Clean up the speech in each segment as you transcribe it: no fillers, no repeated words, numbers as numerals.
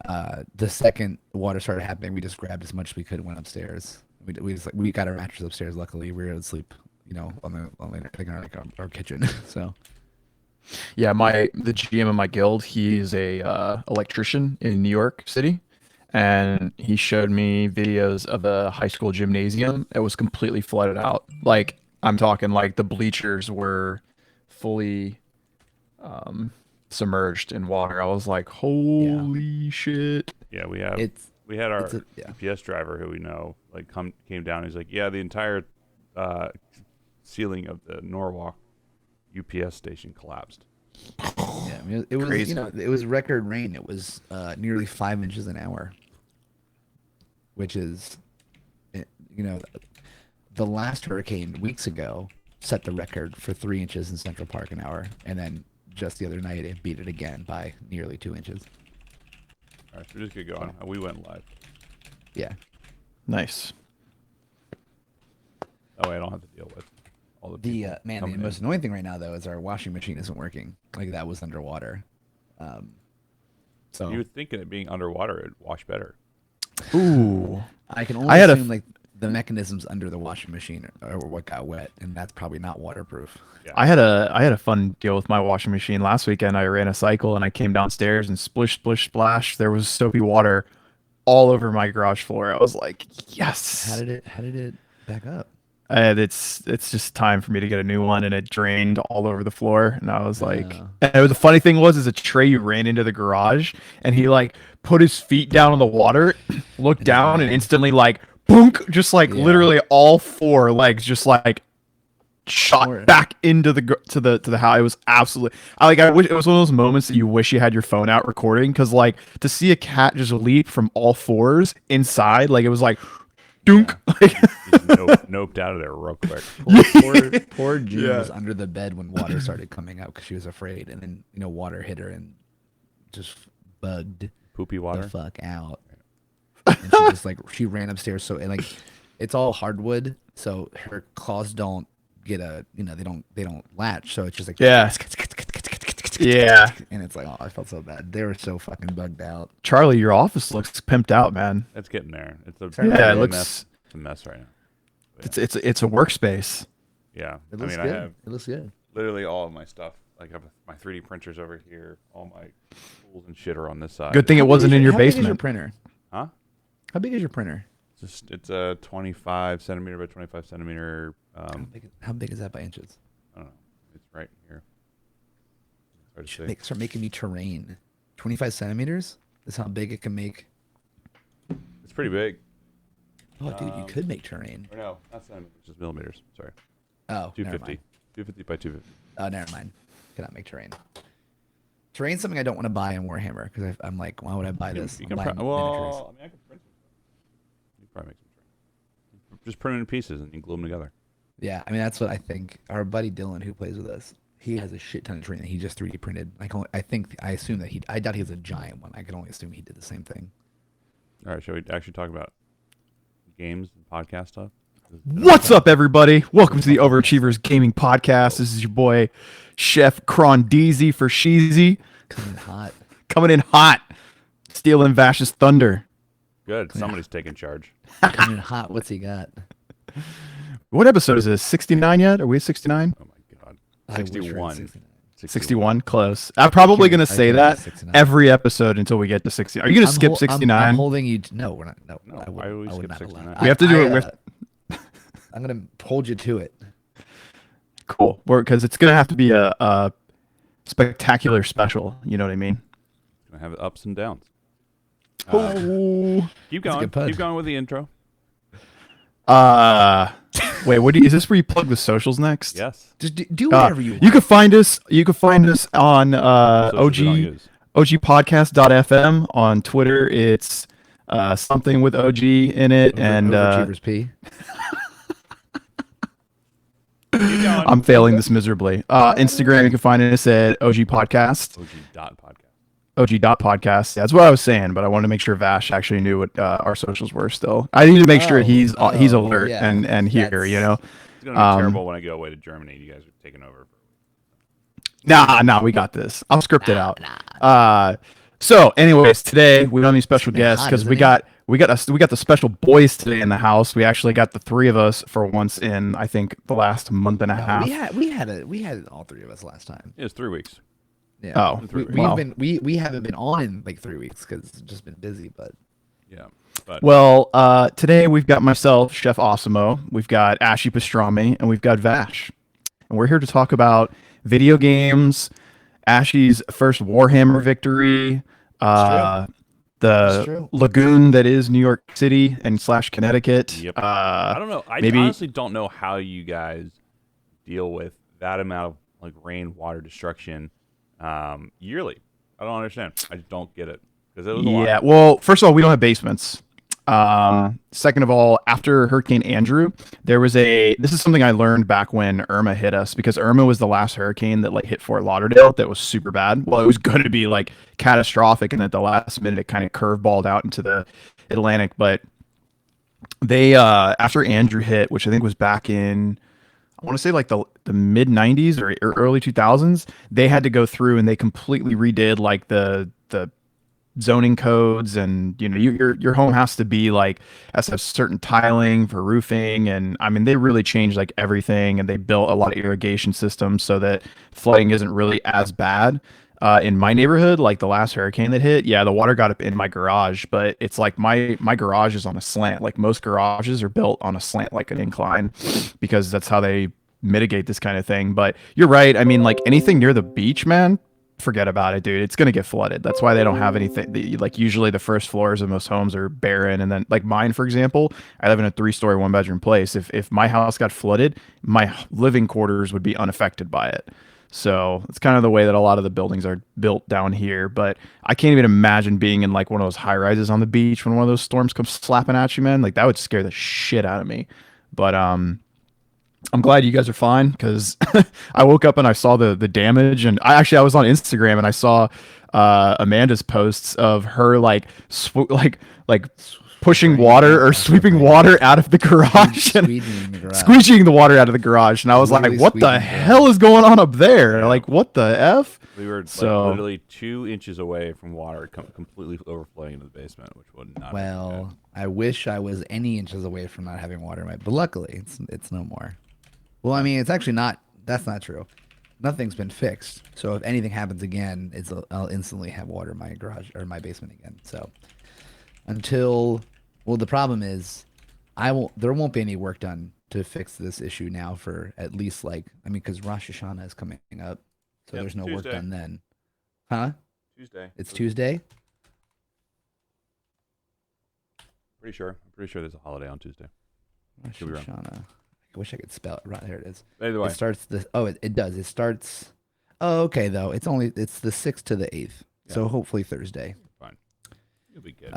The second water started happening, we just grabbed as much as we could and went upstairs. We got our mattress upstairs. Luckily, we were able to sleep, on our kitchen. So Yeah, the GM of my guild, he's a electrician in New York City, and he showed me videos of a high school gymnasium that was completely flooded out. Like I'm talking like the bleachers were fully submerged in water. I was like, yeah, holy shit. Yeah, it's we had our yeah. UPS driver who we know came down. He's like, yeah, the entire uh, ceiling of the Norwalk UPS station collapsed. Yeah, I mean, it was Crazy. it was record rain. It was nearly 5 inches an hour, which is, eh, you know, the last hurricane weeks ago set the record for 3 inches in Central Park an hour, and then just the other night it beat it again by nearly 2 inches. All right, so just get going. We went live. Yeah, Nice. That way I don't have to deal with all the the people man, the coming most in. annoying thing right now though is our washing machine isn't working. Like that was underwater. Um, You so would think it being underwater it'd wash better. Ooh. I can I only had a assume like the mechanisms under the washing machine are what got wet, and that's probably not waterproof. Yeah. I had a fun deal with my washing machine last weekend. I ran a cycle and I came downstairs and splish splish splash. There was soapy water all over my garage floor. I was like, How yes. did it back up? And it's just time for me to get a new one, and it drained all over the floor. And I was like, Uh, and it was, the funny thing was, is a Trey ran into the garage, and he like put his feet down on the water, looked And just down, and ran. instantly like, boonk, just like Yeah. literally all four legs just like shot Or back into the house. It was absolutely, I wish it was one of those moments that you wish you had your phone out recording, because like to see a cat just leap from all fours inside, like it was like dunk. Just noped out of there real quick. poor June Yeah. was under the bed when water started coming out because she was afraid, and then water hit her and just bugged Poopy the water. fuck out. And she just like she ran upstairs, so and like it's all hardwood, so her claws don't get they don't latch, so it's just like Yeah. Yeah. and it's like, oh, I felt so bad. They were so fucking bugged out. Charlie, your office looks pimped out, man. It's getting there. It's a, Sorry, Yeah, it looks mess. It's a mess right now. it's a workspace. Yeah. It I looks mean, good. I have It looks good. literally all of my stuff. Like I have my 3D printers over here. All my tools and shit are on this side. Good thing it How big wasn't is in your how big is your basement. printer? Huh? How big is your printer? It's a 25 centimeter by 25 centimeter. How big is that by inches? I don't know. It's right here. It's hard to say. Start making me terrain. 25 centimeters is how big it can make. It's pretty big. Oh, dude, you could make terrain. Or no, not centimeters, just millimeters. Sorry. Oh, never 250. mind. 250 by 250. Oh, never mind. Cannot make terrain. Terrain's something I don't want to buy in Warhammer because I'm like, why would I buy this? You I'm can buying print. Well, I mean, I can print some. You can probably make some terrain. Just print it in pieces and you glue them together. Yeah, I mean that's what I think. Our buddy Dylan, who plays with us, he has a shit ton of terrain that he just 3D printed. I assume that I doubt he has a giant one. I can only assume he did the same thing. All right, shall we actually talk about games and podcast stuff? What's up, everybody? Welcome to the Overachievers Gaming Podcast. This is your boy, Chef Crondeezy for Sheezy, Coming in hot. coming in hot, stealing Vash's thunder. Good. Somebody's taking charge. Coming in hot. What's he got? What episode is this? 69 yet? Are we at 69? Oh my god. I wish we were at 61. 69. 61, close. I'm probably going to say think that it's 69. every episode until we get to 60. Are you going to skip 69? I'm holding you. No, we're not. No, No, I would. why would we I would skip not 69? allow. We have to do it with- I'm gonna hold you to it. Cool. Because it's going to have to be a spectacular special. You know what I mean? Gonna have ups and downs. Oh. Keep That's a going. good pun. Keep going with the intro. Wait, is this where you plug the socials next? Yes. Just do whatever you want. You can find us. You can find us on Socials we don't use. OGpodcast.fm on Twitter. It's something with OG in it, and Overachievers P. Keep going. I'm failing this miserably. Instagram, you can find us at OG Podcast, OG.podcast. OG.podcast. Yeah, that's what I was saying, but I wanted to make sure Vash actually knew what our socials were. Still, I need to make sure he's alert yeah. and here. That's- You know. It's gonna be terrible when I go away to Germany and you guys are taking over. Nah, we got this. I'll script it out. So, anyways, today we don't need special been guests hot, because isn't we it? got we got the special boys today in the house. We actually got the three of us for once in I think the last month and a No, half. we had all three of us last time. It was 3 weeks. Yeah. Oh, In 3 weeks. well. We haven't been on in like 3 weeks because it's just been busy. But Yeah. But Well, today we've got myself, Chef Osimo, we've got Ashy Pastrami, and we've got Vash. And we're here to talk about video games, Ashy's first Warhammer victory, true. the true. lagoon that is New York City and slash Connecticut. Yep. I don't know. I maybe honestly don't know how you guys deal with that amount of like rain, water destruction yearly. I don't understand. I just don't get it because it was a lot. yeah. Well, first of all, we don't have basements. Second of all, after Hurricane Andrew, there was this is something I learned back when Irma hit us because Irma was the last hurricane that like hit Fort Lauderdale that was super bad. Well, it was going to be like catastrophic, and at the last minute, it kind of curveballed out into the Atlantic. But they, after Andrew hit, which I think was back in, I want to say like the mid 90s or early 2000s, they had to go through and they completely redid like the zoning codes, and you know your home has to be like has to have certain tiling for roofing, and I mean they really changed like everything, and they built a lot of irrigation systems so that flooding isn't really as bad. In my neighborhood, like the last hurricane that hit, yeah, the water got up in my garage, but it's like my garage is on a slant. Like most garages are built on a slant, like an incline, because that's how they mitigate this kind of thing. But you're right. I mean, like anything near the beach, man, forget about it, dude. It's gonna get flooded. That's why they don't have anything. Like usually the first floors of most homes are barren, and then like mine, for example, I live in a 3-story 1-bedroom place. If my house got flooded, my living quarters would be unaffected by it. So it's kind of the way that a lot of the buildings are built down here. But I can't even imagine being in like one of those high rises on the beach when one of those storms comes slapping at you, man. Like that would scare the shit out of me. But I'm glad you guys are fine because I woke up and I saw the damage, and I was on Instagram and I saw Amanda's posts of her like like pushing water or sweeping water out of the garage and Squeegeeing the garage. squeeging the water out of the garage, and I was Literally like, "What the squeezing the hell is going on up there? Like, what the f?" We were like So- literally 2 inches away from water completely overflowing into the basement, which would not. have been Well, I wish I was any inches away from not having water in my. But luckily, it's no more. Well, I mean, it's actually not. That's not true. Nothing's been fixed. So if anything happens again, I'll instantly have water in my garage or my basement again. So until, well, the problem is, there won't be any work done to fix this issue now for at least like, I mean, because Rosh Hashanah is coming up, so Yep, there's no work Tuesday. done then. Huh? Tuesday. It's Tuesday. Pretty sure. I'm pretty sure there's a holiday on Tuesday. Rosh Could be wrong. Hashanah. I wish I could spell it. Right there it is. Either way, It starts the. Oh, it does. It starts. Oh, okay though. It's the 6th to the 8th. So Yeah. hopefully Thursday. fine. You'll be good.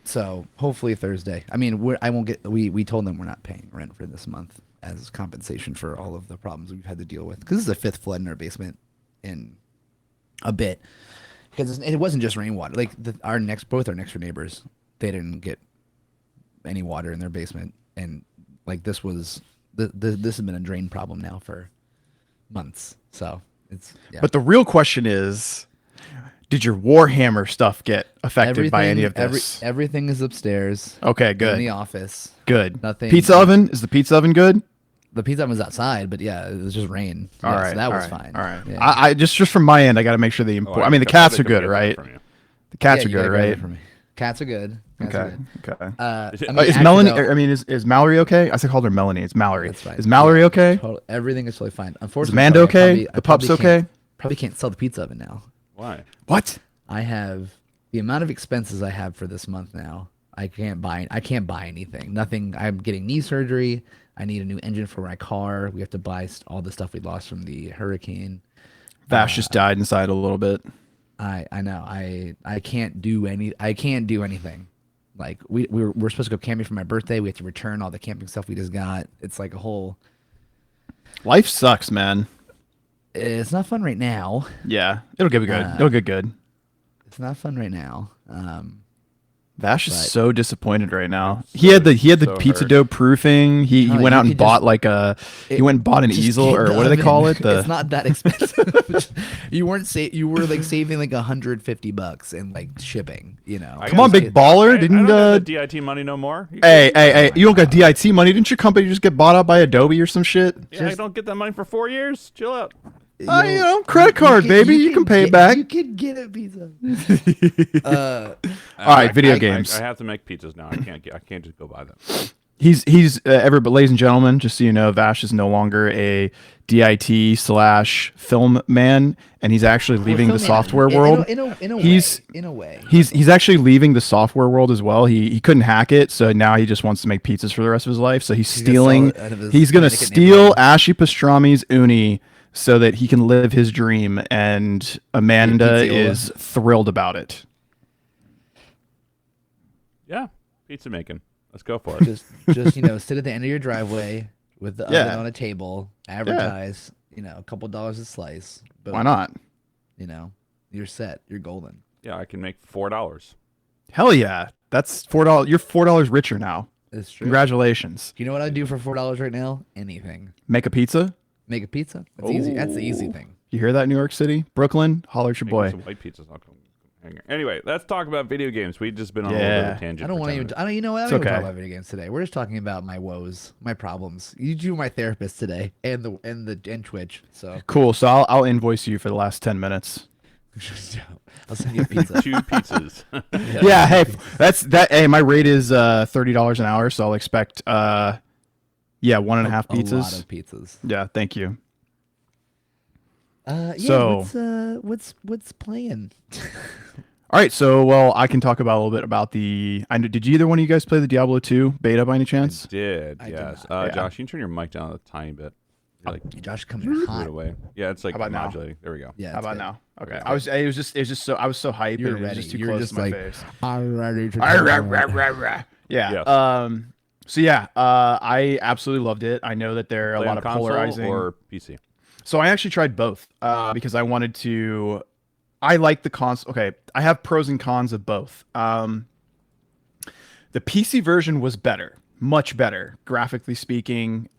So hopefully Thursday. I mean, I won't get. We told them we're not paying rent for this month as compensation for all of the problems we've had to deal with. Because this is the 5th flood in our basement in a bit. Because it wasn't just rainwater. Like both our next door neighbors, they didn't get any water in their basement, and like this has been a drain problem now for months. So it's yeah. But the real question is, did your Warhammer stuff get affected by any of this? Everything is upstairs. Okay, In good. the office. Good. Nothing. Pizza oven? Is the pizza oven good? The pizza oven was outside, but yeah, it was just rain. All Yeah, right. so that all was right, fine. All right. Yeah. I just from my end, I got to make sure the Oh, I mean, the come- cats they are come good, get that right? from you. The cats Yeah, are you gotta good, grab it right? from me. Cats are good. Cats are Okay. good. Okay. I Is mean, is actually, Melanie? though, I mean, is Mallory okay? I said called her Melanie. It's Mallory. that's fine. Is Mallory Yeah, okay? everything is totally fine. Is Unfortunately, Amanda though, okay? The pup's okay? Probably can't sell the pizza oven now. Why? What? I have the amount of expenses I have for this month now. I can't buy anything. Nothing. I'm getting knee surgery. I need a new engine for my car. We have to buy all the stuff we lost from the hurricane. Vash just died inside a little bit. I know. I can't do anything. Like we're supposed to go camping for my birthday. We have to return all the camping stuff we just got. It's like a whole. Life sucks, man. It's not fun right now. Yeah, it'll get good. It'll get good. It's not fun right now. Vash is But- so disappointed right now. I'm He had the so pizza hurt. dough proofing. He Charlie, went you out and could bought just- he went and bought an Just easel, get or the what do they call oven. it? It's not that expensive. You were like saving like $150 in like shipping. You know. I Come on, gotta big say, baller. I Didn't don't have the DIT money no more. You hey, kidding? hey, hey, you don't got DIT money? Didn't your company just get bought out by Adobe or some shit? Yeah, I don't get that money for 4 years. Chill out. You know, credit card, baby. You can pay it back. You can get a pizza. All right, video games. I have to make pizzas now. I can't just go buy them. He's everybody, ladies and gentlemen, just so you know, Vash is no longer a DIT/film man, and he's actually leaving the software world. In a He's- way. In a way. He's actually leaving the software world as well. He couldn't hack it, so now he just wants to make pizzas for the rest of his life. So he's He's gonna sell stealing. it out of his He's gonna Connecticut steal neighborhood. Ashy Pastrami's uni so that he can live his dream. And Amanda Pizzola. is thrilled about it. Yeah, pizza making. Let's go for it. just sit at the end of your driveway with the Yeah. oven on a table, advertise, a couple dollars a slice. Boom. Why not? You're set. You're golden. Yeah, I can make $4. Hell yeah! That's $4. You're $4 richer now. It's true. Congratulations. You know what I do for $4 right now? Anything. Make a pizza. Make a pizza. That's easy. That's the easy Ooh. thing. You hear that, New York City, Brooklyn? Holler at your Making boy. some white pizzas. I'll come hang here. Anyway, let's talk about video games. We've just been on a little bit of Yeah. a tangent. I don't for want to 10 even. minutes. I don't. You know what? I It's don't even okay. talk about video games today. We're just talking about my woes, my problems. You my therapist today, and Twitch. So Cool. So I'll invoice you for the last 10 minutes. I'll send you a pizza. 2 pizzas. Yeah. Hey, that's that. Hey, my rate is $30 an hour, so I'll expect 1.5 A lot pizzas. of pizzas. Yeah. Thank you. Yeah. So- What's playing? All right. So, well, I can talk about a little bit about did either one of you guys play the Diablo 2 beta by any chance? Did, I did yes. not. Yeah. Josh, you can turn your mic down a tiny bit. You're like Josh coming move it hot. away. Yeah, it's like How about now? modulating. There we go. Yeah. How it's about good. now? Okay. Okay. I was so hyped. You're and it was ready. just too You're close just to my like, face. I'm ready to. Yeah. Yes. So yeah, I absolutely loved it. I know that there are a Play lot on of console polarizing. or PC. So I actually tried both because I wanted to. I like the console. Okay, I have pros and cons of both. The PC version was better, much better, graphically speaking.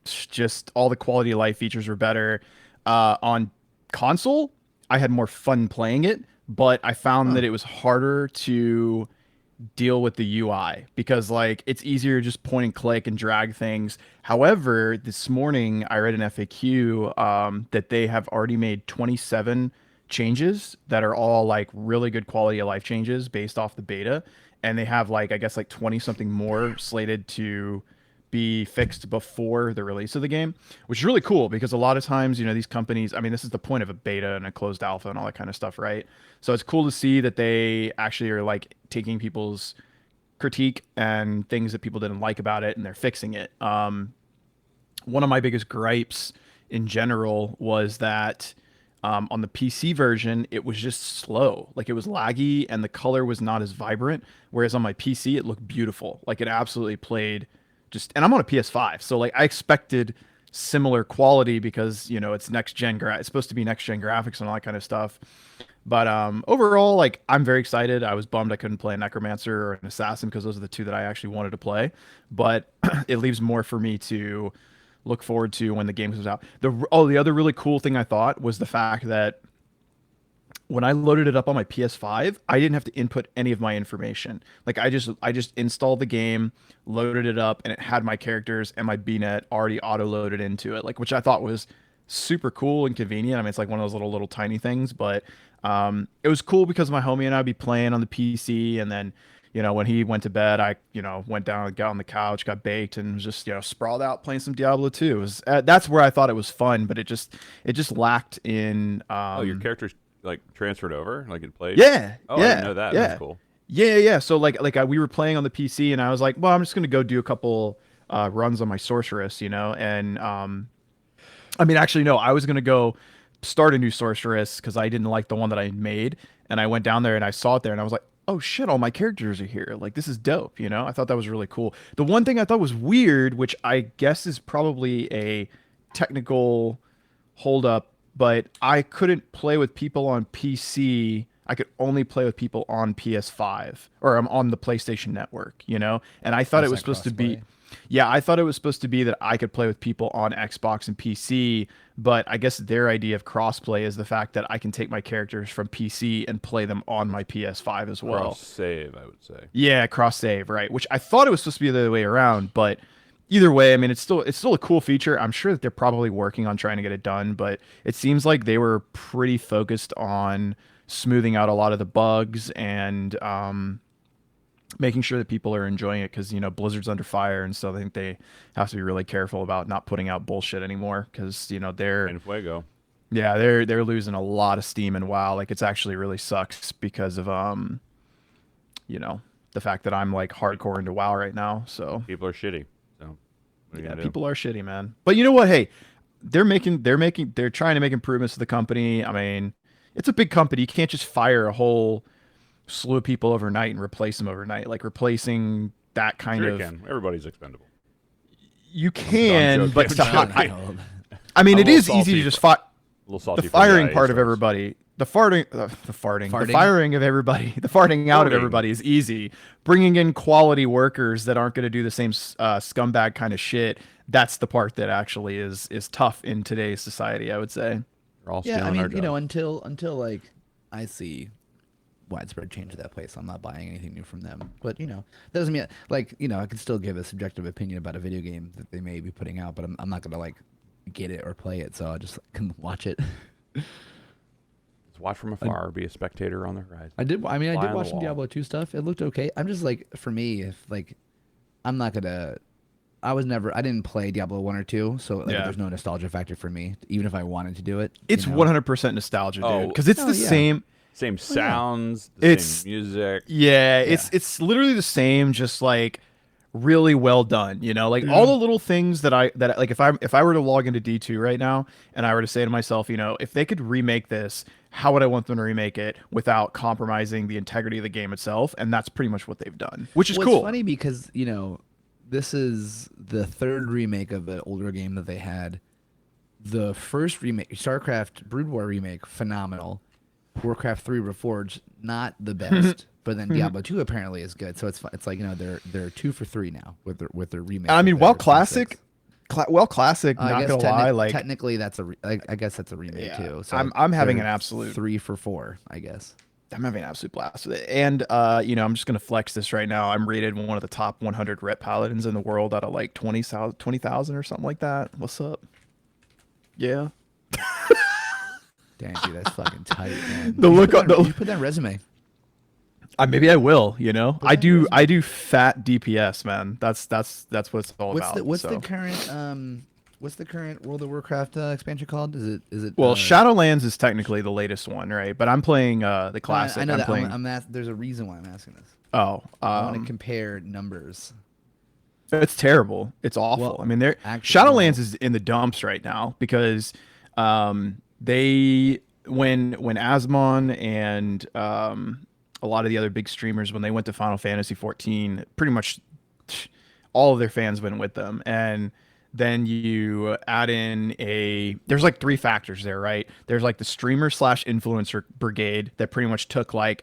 Just all the quality of life features were better. On console, I had more fun playing it, but I found that it was harder to deal with the UI because like it's easier to just point and click and drag things. However, this morning I read an FAQ that they have already made 27 changes that are all like really good quality of life changes based off the beta, and they have like I guess like 20 something more slated to be fixed before the release of the game, which is really cool because a lot of times, these companies, I mean, this is the point of a beta and a closed alpha and all that kind of stuff, right? So it's cool to see that they actually are like taking people's critique and things that people didn't like about it and they're fixing it. One of my biggest gripes in general was that on the PC version, it was just slow. Like it was laggy and the color was not as vibrant. Whereas on my PC, it looked beautiful. Like it absolutely played and I'm on a PS5. So like I expected similar quality because, it's next gen, it's supposed to be next gen graphics and all that kind of stuff. But overall, like I'm very excited. I was bummed I couldn't play a Necromancer or an Assassin because those are the two that I actually wanted to play. But it leaves more for me to look forward to when the game comes out. The other really cool thing I thought was the fact that when I loaded it up on my PS5, I didn't have to input any of my information. Like I just installed the game, loaded it up, and it had my characters and my BNet already auto-loaded into it. Like which I thought was super cool and convenient. I mean, it's like one of those little tiny things, but it was cool because my homie and I'd be playing on the PC, and then when he went to bed, I went down, got on the couch, got baked, and was just sprawled out playing some Diablo 2. It was that's where I thought it was fun, but it just lacked in. Your character's like transferred over, like it played. Yeah. Oh, yeah, I didn't know that. Yeah. That's cool. Yeah. So we were playing on the PC, and I was like, well, I'm just gonna go do a couple runs on my sorceress, and I mean, actually, no, I was gonna go start a new sorceress because I didn't like the one that I made, and I went down there and I saw it there, and I was like, oh shit, all my characters are here. Like this is dope, I thought that was really cool. The one thing I thought was weird, which I guess is probably a technical holdup, but I couldn't play with people on PC. I could only play with people on PS5 or I'm on the PlayStation Network, you know? And I thought it That's was not supposed to be, crossplay. yeah, I thought it was supposed to be that I could play with people on Xbox and PC, but I guess their idea of crossplay is the fact that I can take my characters from PC and play them on my PS5 as well. Cross save, I would say. Yeah, cross save, right? Which I thought it was supposed to be the other way around, but either way, I mean, it's still a cool feature. I'm sure that they're probably working on trying to get it done, but it seems like they were pretty focused on smoothing out a lot of the bugs and making sure that people are enjoying it because Blizzard's under fire, and so I think they have to be really careful about not putting out bullshit anymore because they're And Fuego. yeah they're losing a lot of steam in WoW. Like it's actually really sucks because of you know, the fact that I'm like hardcore into WoW right now. So People are shitty. So what are you yeah, gonna do? people are shitty, man. But you know what? Hey, they're trying to make improvements to the company. I mean, it's a big company. You can't just fire a whole slew of people overnight and replace them overnight. Like replacing that kind Sure of you can. Everybody's expendable. you can, joking, but I'm to joking. I mean, I'm it a little is easy salty to just for- fire. A little The salty. firing for the part of IA everybody, the Farting? firing of everybody, the farting out of Farting. everybody is easy. Bringing in quality workers that aren't going to do the same scumbag kind of shit, that's the part that actually is tough in today's society, I would say. They're all Yeah, stealing I our mean, you know, jobs. until like I see widespread change of that place, I'm not buying anything new from them. But that doesn't mean like I can still give a subjective opinion about a video game that they may be putting out, but I'm not gonna like get it or play it, so I just can watch it. Just watch from afar. Be a spectator on the horizon. I did. I mean, I Fly did on the watch some wall. Diablo 2 stuff. It looked okay. I'm just like, for me, if like, I'm not gonna. I didn't play Diablo 1 or 2, so like, Yeah. there's no nostalgia factor for me, even if I wanted to do it. It's 100% nostalgia, Oh. dude, because it's Oh, the yeah. same. Same sounds, the It's- same music. Yeah, Yeah. it's literally the same, just like really well done. Like all the little things that like if I were to log into D2 right now and I were to say to myself, if they could remake this, how would I want them to remake it without compromising the integrity of the game itself? And that's pretty much what they've done, which is Well, cool. it's funny because this is the third remake of an older game that they had. The first remake, StarCraft Brood War remake, phenomenal. Warcraft 3 Reforged, not the best, but then Diablo 2 apparently is good. So it's like they're 2 for 3 now with their remake. I mean, of while their classic, 26. classic, I not guess gonna lie, like technically that's I guess that's a remake Yeah. too. So I'm having they're an absolute 3 for 4, I guess. I'm having an absolute blast with it. And I'm just gonna flex this right now. I'm rated one of the top 100 rep paladins in the world out of like 20,000 or something like that. What's up? Yeah. Damn, dude, that's fucking tight, man. The You look put on that- the- you put that in resume. Maybe I will. I that do. resume. I do fat DPS, man. That's what it's all What's about. the what's so. the current World of Warcraft expansion called? Is it Well, Shadowlands is technically the latest one, right? But I'm playing the classic. I know I'm that. playing. There's a reason why I'm asking this. Oh, I want to compare numbers. it's terrible. It's awful. Well, I mean, actually, Shadowlands no. is in the dumps right now because they when Asmon and a lot of the other big streamers when they went to Final Fantasy 14, pretty much all of their fans went with them, and then you add in there's like three factors there, right? There's like the streamer slash influencer brigade that pretty much took like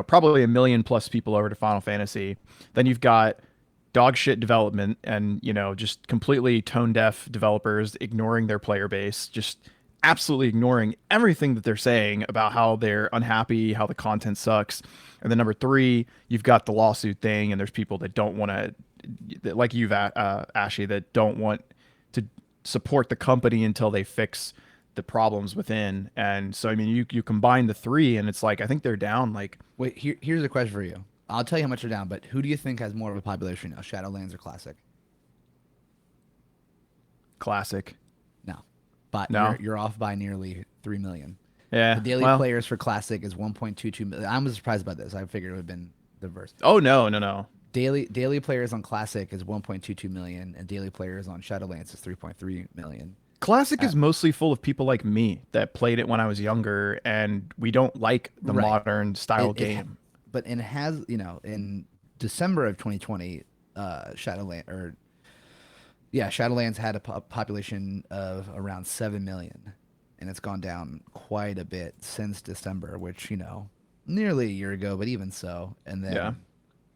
probably 1 million plus people over to Final Fantasy. Then you've got dog shit development and just completely tone deaf developers ignoring their player base, just absolutely ignoring everything that they're saying about how they're unhappy, how the content sucks. And then number 3, you've got the lawsuit thing, and there's people that don't want to, like you've Ashy, that don't want to support the company until they fix the problems within. And so I mean, you combine the 3, and it's like I think they're down like. Wait, here's a question for you. I'll tell you how much they're down, but who do you think has more of a population now, Shadowlands or Classic? Classic. No, but No. you're off by nearly 3 million. Yeah. The daily well, players for Classic is 1.22 million. I was surprised about this. I figured it would have been the reverse. Oh no. Daily players on Classic is 1.22 million, and daily players on Shadowlands is 3.3 million. Classic is mostly full of people like me that played it when I was younger, and we don't like the Right. modern style game. But it has, in December of 2020, Shadowlands had a population of around 7 million, and it's gone down quite a bit since December, which, nearly a year ago, but even so. And then Yeah.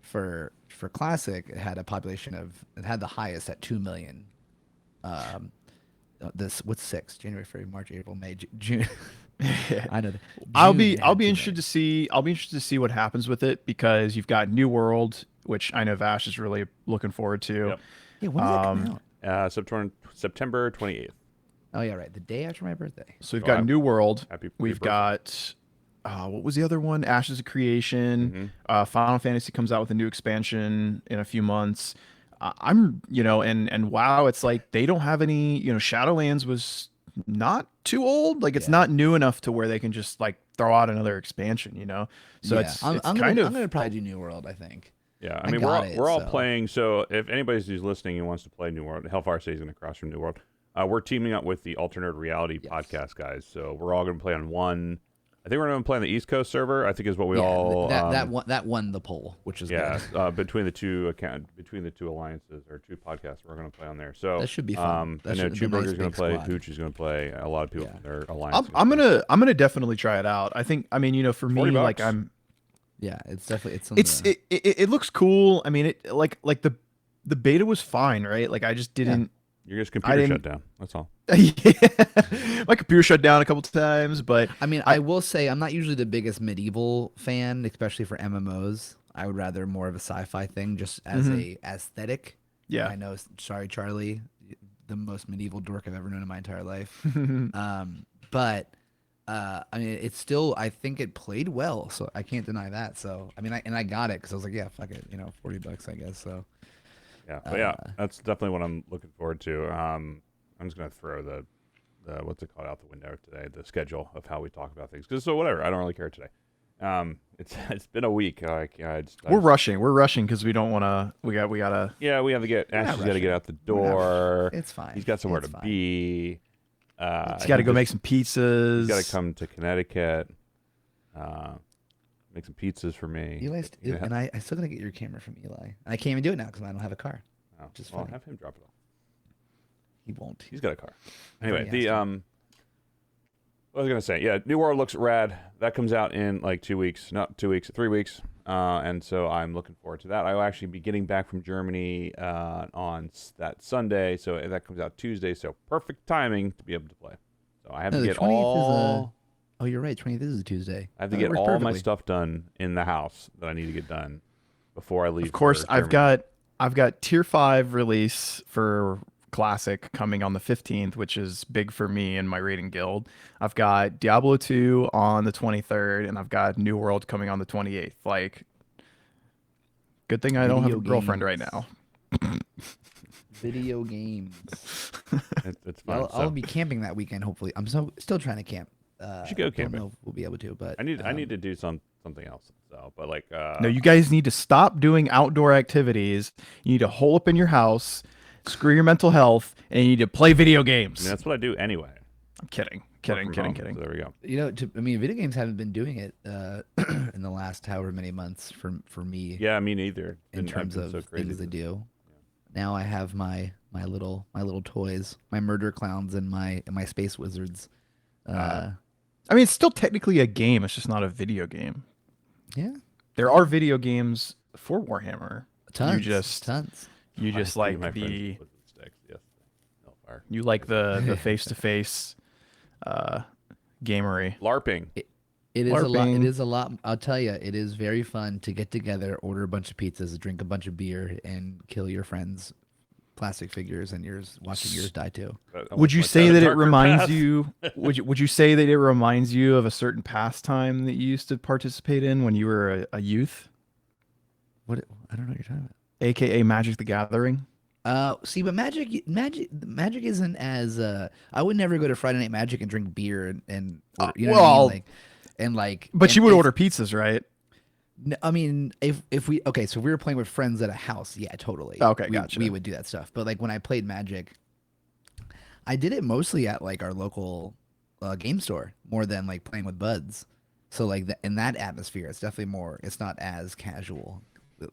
for Classic, it had a population of it had the highest at 2 million. Um, this what's six? January, February, March, April, May, June. I know. I'll June be had 2 interested to million. see what happens with it, because you've got New World, which I know Vash is really looking forward to. Yep. Yeah, when does that come Um, out? September 28th. Oh yeah, right. The day after my birthday. so we've So got New World. happy We've pre-birthday. got what was the other one? Ashes of Creation. Mhm. Final Fantasy comes out with a new expansion in a few months. I'm, and WoW, it's like they don't have any, Shadowlands was not too old. Like it's Yeah. not new enough to where they can just like throw out another expansion. So Yeah, I'm gonna probably do New World. I think. Yeah, I I mean got it, we're all so- playing. So if anybody who's listening and wants to play New World, Hellfire City is going to cross from New World. We're teaming up with the Alternate Reality Yes. podcast guys. So we're all going to play on one. I think we're going to play on the East Coast server. I think is what we Yeah, all. that won the poll, which is Yeah, good. between the two alliances or two podcasts, we're going to play on there. So That should be fun. I That know should be a nice Cheeseburger's going big to play. squad. Hooch is going to play. A lot of people Yeah. from their alliance. I'm gonna definitely try it out. I think, for me, $40. like Yeah, it's definitely it's it looks cool. I mean, it like the beta was fine, right? Like I just didn't. Your computer didn't- shut down. That's all. Yeah. My computer shut down a couple times, but I mean, I will say I'm not usually the biggest medieval fan, especially for MMOs. I would rather more of a sci-fi thing, just as a aesthetic. yeah. I know. Sorry, Charlie, the most medieval dork I've ever known in my entire life. But I mean, it's still. I think it played well, so I can't deny that. So I mean, I got it because I was like, yeah, fuck it, $40, I guess. So Yeah, but yeah, that's definitely what I'm looking forward to. I'm just gonna throw the what's it called out the window today, the schedule of how we talk about things. Because so whatever, I don't really care today. It's been a week. We're rushing because we don't want to. We gotta. Yeah, we have to get. Ash's got to get out the door. it's fine. He's got somewhere It's to fine. be. He's got to go make some pizzas. He's got to come to Connecticut. Make some pizzas for me. And I still gotta get your camera from Eli. And I can't even do it now because I don't have a car. Oh, Just well, fine. have him drop it off. He won't. He's got a car. already Anyway, the asked what was I gonna say? Yeah, New World looks rad. That comes out in like 2 weeks, not 2 weeks, 3 weeks. And so I'm looking forward to that. I will actually be getting back from Germany on that Sunday, so that comes out Tuesday. So perfect timing to be able to play. So I have No, to the get 20th all. Oh, you're right. 20th is a Tuesday. I have to That get works all my perfectly. stuff done in the house that I need to get done before I leave. Of course, for I've Germany. got Tier 5 release for Classic coming on the 15th, which is big for me and my raiding guild. I've got Diablo 2 on the 23rd, and I've got New World coming on the 28th. Like, good thing I don't have a Video girlfriend right games. now. Video games. It's fine. I'll So be camping that weekend. Hopefully, I'm still trying to camp. should go Don't camping. know if we'll be able to, but I need to do something else. So, but like No, you guys need to stop doing outdoor activities. You need to hole up in your house, screw your mental health, and you need to play video I games. mean, that's what I do anyway. I'm kidding. Work from home, so there we go. I mean, video games haven't been doing it in the last however many months for me Yeah, me neither. in I've terms been of so crazy things to this- do. Now I have my little toys, my murder clowns, and my space wizards. I mean, it's still technically a game. It's just not a video game. Yeah, There are video games for Warhammer. tons. just- tons. You I just see like my friends the with sticks. Yes, Hellfire. you like the face to face gamery. LARPing. It is a lot. LARPing. It is a lot. I'll tell you, it is very fun to get together, order a bunch of pizzas, drink a bunch of beer, and kill your friends' plastic figures, and watching yours die too. Would you Like say a that it darker reminds path? you? Would you say that it reminds you of a certain pastime that you used to participate in when you were a youth, What? I don't know what you're talking about. aka Magic the Gathering? See, but magic isn't as I would never go to Friday Night Magic and drink beer and or, you know what I well, mean? Like But and you would if- order pizzas, right? I mean, if we so if we were playing with friends at a house, yeah, totally. Okay, we, gotcha. We would do that stuff. But like when I played Magic, I did it mostly at like our local game store more than like playing with buds. So like in that atmosphere, it's definitely more. It's not as casual,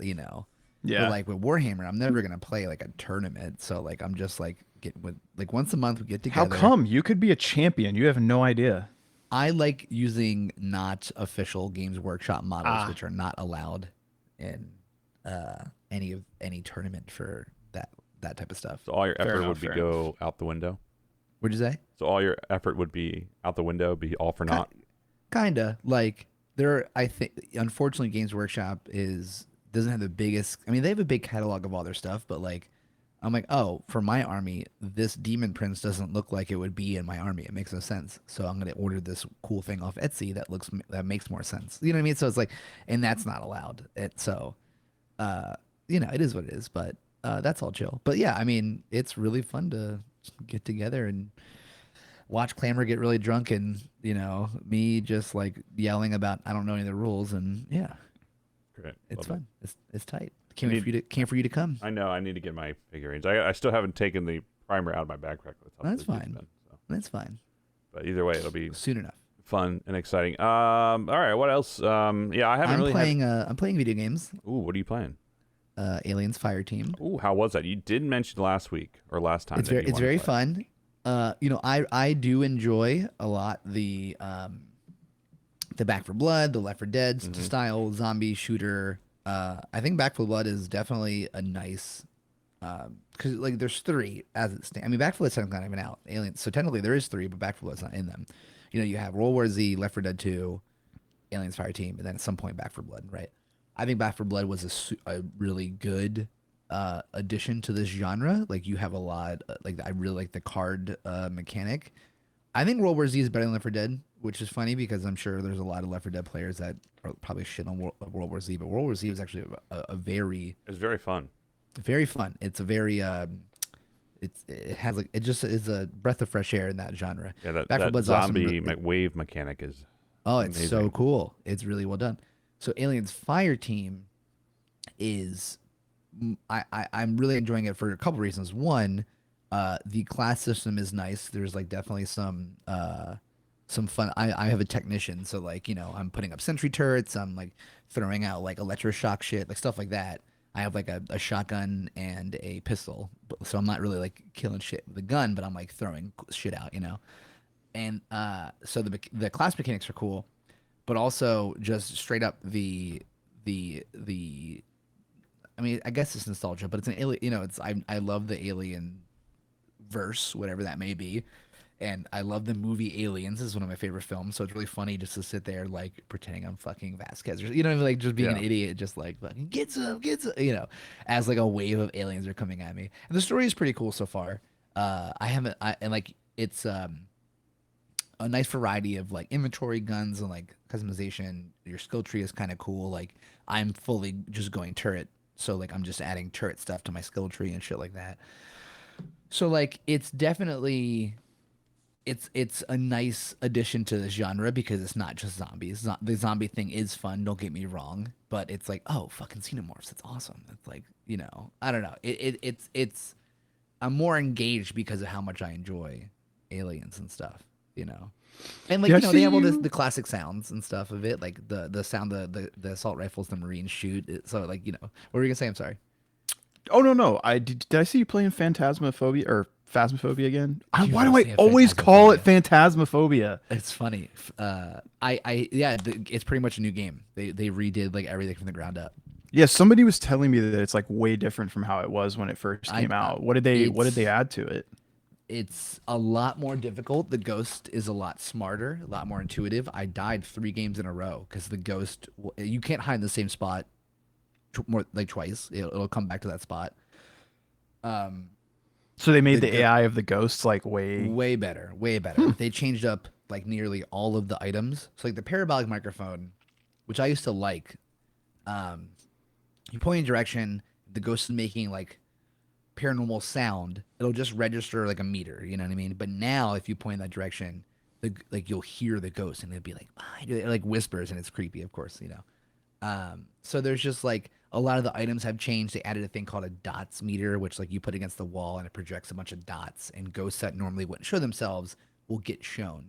you know. Yeah. But like with Warhammer, I'm never gonna play like a tournament. So like I'm just like get with like once a month we get How together. come? You could be a champion. You have no idea. I like using not official Games Workshop models, Ah, which are not allowed in any tournament for that type of stuff. So all your fair effort enough. would be Fair enough. go out the window. What'd you say? So all your effort would be out the window, be all for Ki naught. Kinda like there. I think unfortunately, Games Workshop is doesn't have the biggest. I mean, they have a big catalog of all their stuff, but like I'm like, oh, for my army, this demon prince doesn't look like it would be in my army. It makes no sense. So I'm gonna order this cool thing off Etsy that makes more sense. You know what I mean? So it's like, and that's not allowed. So, uh, it is what it is. But that's all chill. But yeah, I mean, it's really fun to get together and watch Clamor get really drunk, and me just like yelling about I don't know any of the rules, and yeah, Great. it's Love it. fun. It's tight. I Can't wait need- for you to can't for you to come. I know. I need to get my figurines. I still haven't taken the primer out of my backpack. That's how That's busy it's fine. been, so. That's fine. But either way, it'll be Soon enough. fun and exciting. All right. What else? Yeah, I haven't I'm really playing. I'm playing video games. Ooh, what are you playing? Aliens Fire Team. Ooh, how was that? You did mention last week or last time. It's that very you it's wanted very to play. fun. I do enjoy a lot the Back for Blood, the Left 4 Dead Mhm. style zombie shooter. I think Back for Blood is definitely a nice because like there's three as it stands. I mean, Back 4 Blood's technically not even out. Aliens, so technically there is three, but Back 4 Blood's not in them. You have World War Z, Left 4 Dead 2, Aliens Fire Team, and then at some point Back 4 Blood, right? I think Back 4 Blood was a really good addition to this genre. Like you have a lot, like I really like the card mechanic. I think World War Z is better than Left 4 Dead, which is funny because I'm sure there's a lot of Left 4 Dead players that are probably shit on World War Z, but World War Z was actually a very, It's very fun. very fun. It's a very it has like it just is a breath of fresh air in that genre. Yeah, that, Back 4 that Blood's awesome. zombie wave mechanic is Oh, it's so amazing. cool. It's really well done. So Aliens Fire Team is I'm really enjoying it for a couple reasons. One, the class system is nice. There's like definitely some fun. I have a technician, so like I'm putting up sentry turrets. I'm like throwing out like electroshock shit, like stuff like that. I have like a shotgun and a pistol, so I'm not really like killing shit with a gun, but I'm like throwing shit out, And so the class mechanics are cool, but also just straight up the I mean, I guess it's nostalgia, but it's an alien. I love the alien verse, whatever that may be, and I love the movie Aliens. This is one of my favorite films, so it's really funny just to sit there like pretending I'm fucking Vasquez, or like just being an Yeah. idiot, just like fucking get some, as like a wave of aliens are coming at me. And the story is pretty cool so far. I haven't, and like it's a nice variety of like inventory, guns, and like customization. Your skill tree is kind of cool. Like I'm fully just going turret, so like I'm just adding turret stuff to my skill tree and shit like that. So like it's definitely it's a nice addition to the genre because it's not just zombies. The zombie thing is fun, don't get me wrong, but it's like, oh, fucking xenomorphs, that's awesome. It's like, I don't know. It's I'm more engaged because of how much I enjoy aliens and stuff, you know. And like, Yeah, I they see have all you. the classic sounds and stuff of it, like the sound the assault rifles the Marines shoot. So like, what were you gonna say? I'm sorry. Oh no. Did I see you playing Phantasmophobia or Phasmophobia again? You Why do always I say always call it Phantasmophobia? It's funny. Yeah, it's pretty much a new game. They redid like everything from the ground up. Yeah, somebody was telling me that it's like way different from how it was when it first I came out. What did they it's add to it? it's a lot more difficult. The ghost is a lot smarter, a lot more intuitive. I died 3 games in a row because the ghost you can't hide in the same spot more like twice. It'll come back to that spot. Um, So they made the the go- AI of the ghosts like way. Way better, way better. They changed up like nearly all of the items. So like the parabolic microphone, which I used to like, um, you point in a direction, the ghost is making like paranormal sound, it'll just register like a meter, you know what I mean? But now if you point in that direction, like you'll hear the ghost and it'll be like, "Ah," it like whispers and it's creepy, of course, So there's just like a lot of the items have changed. They added a thing called a dots meter, which like you put against the wall and it projects a bunch of dots, and ghosts that normally wouldn't show themselves will get shown.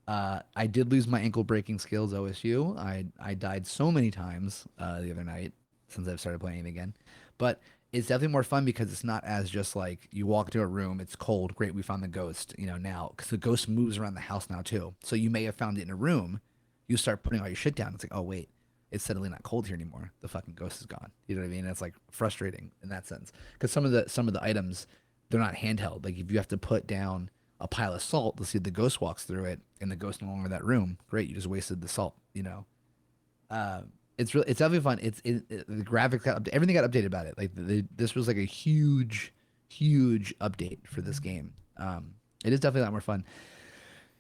I did lose my ankle breaking skills OSU. I died so many times the other night since I've started playing it again. But it's definitely more fun because it's not as just like you walk into a room, it's cold, great, we found the ghost, now because the ghost moves around the house now too. So you may have found it in a room, you start putting all your shit down. It's like, oh wait, it's suddenly not cold here anymore. The fucking ghost is gone. You know what I mean? It's like frustrating in that sense because some of the items they're not handheld. Like if you have to put down a pile of salt to see if the ghost walks through it and the ghost no longer in that room, great, you just wasted the salt. It's definitely fun. The graphics everything got updated about it. Like this was like a huge update for this game. It is definitely a lot more fun.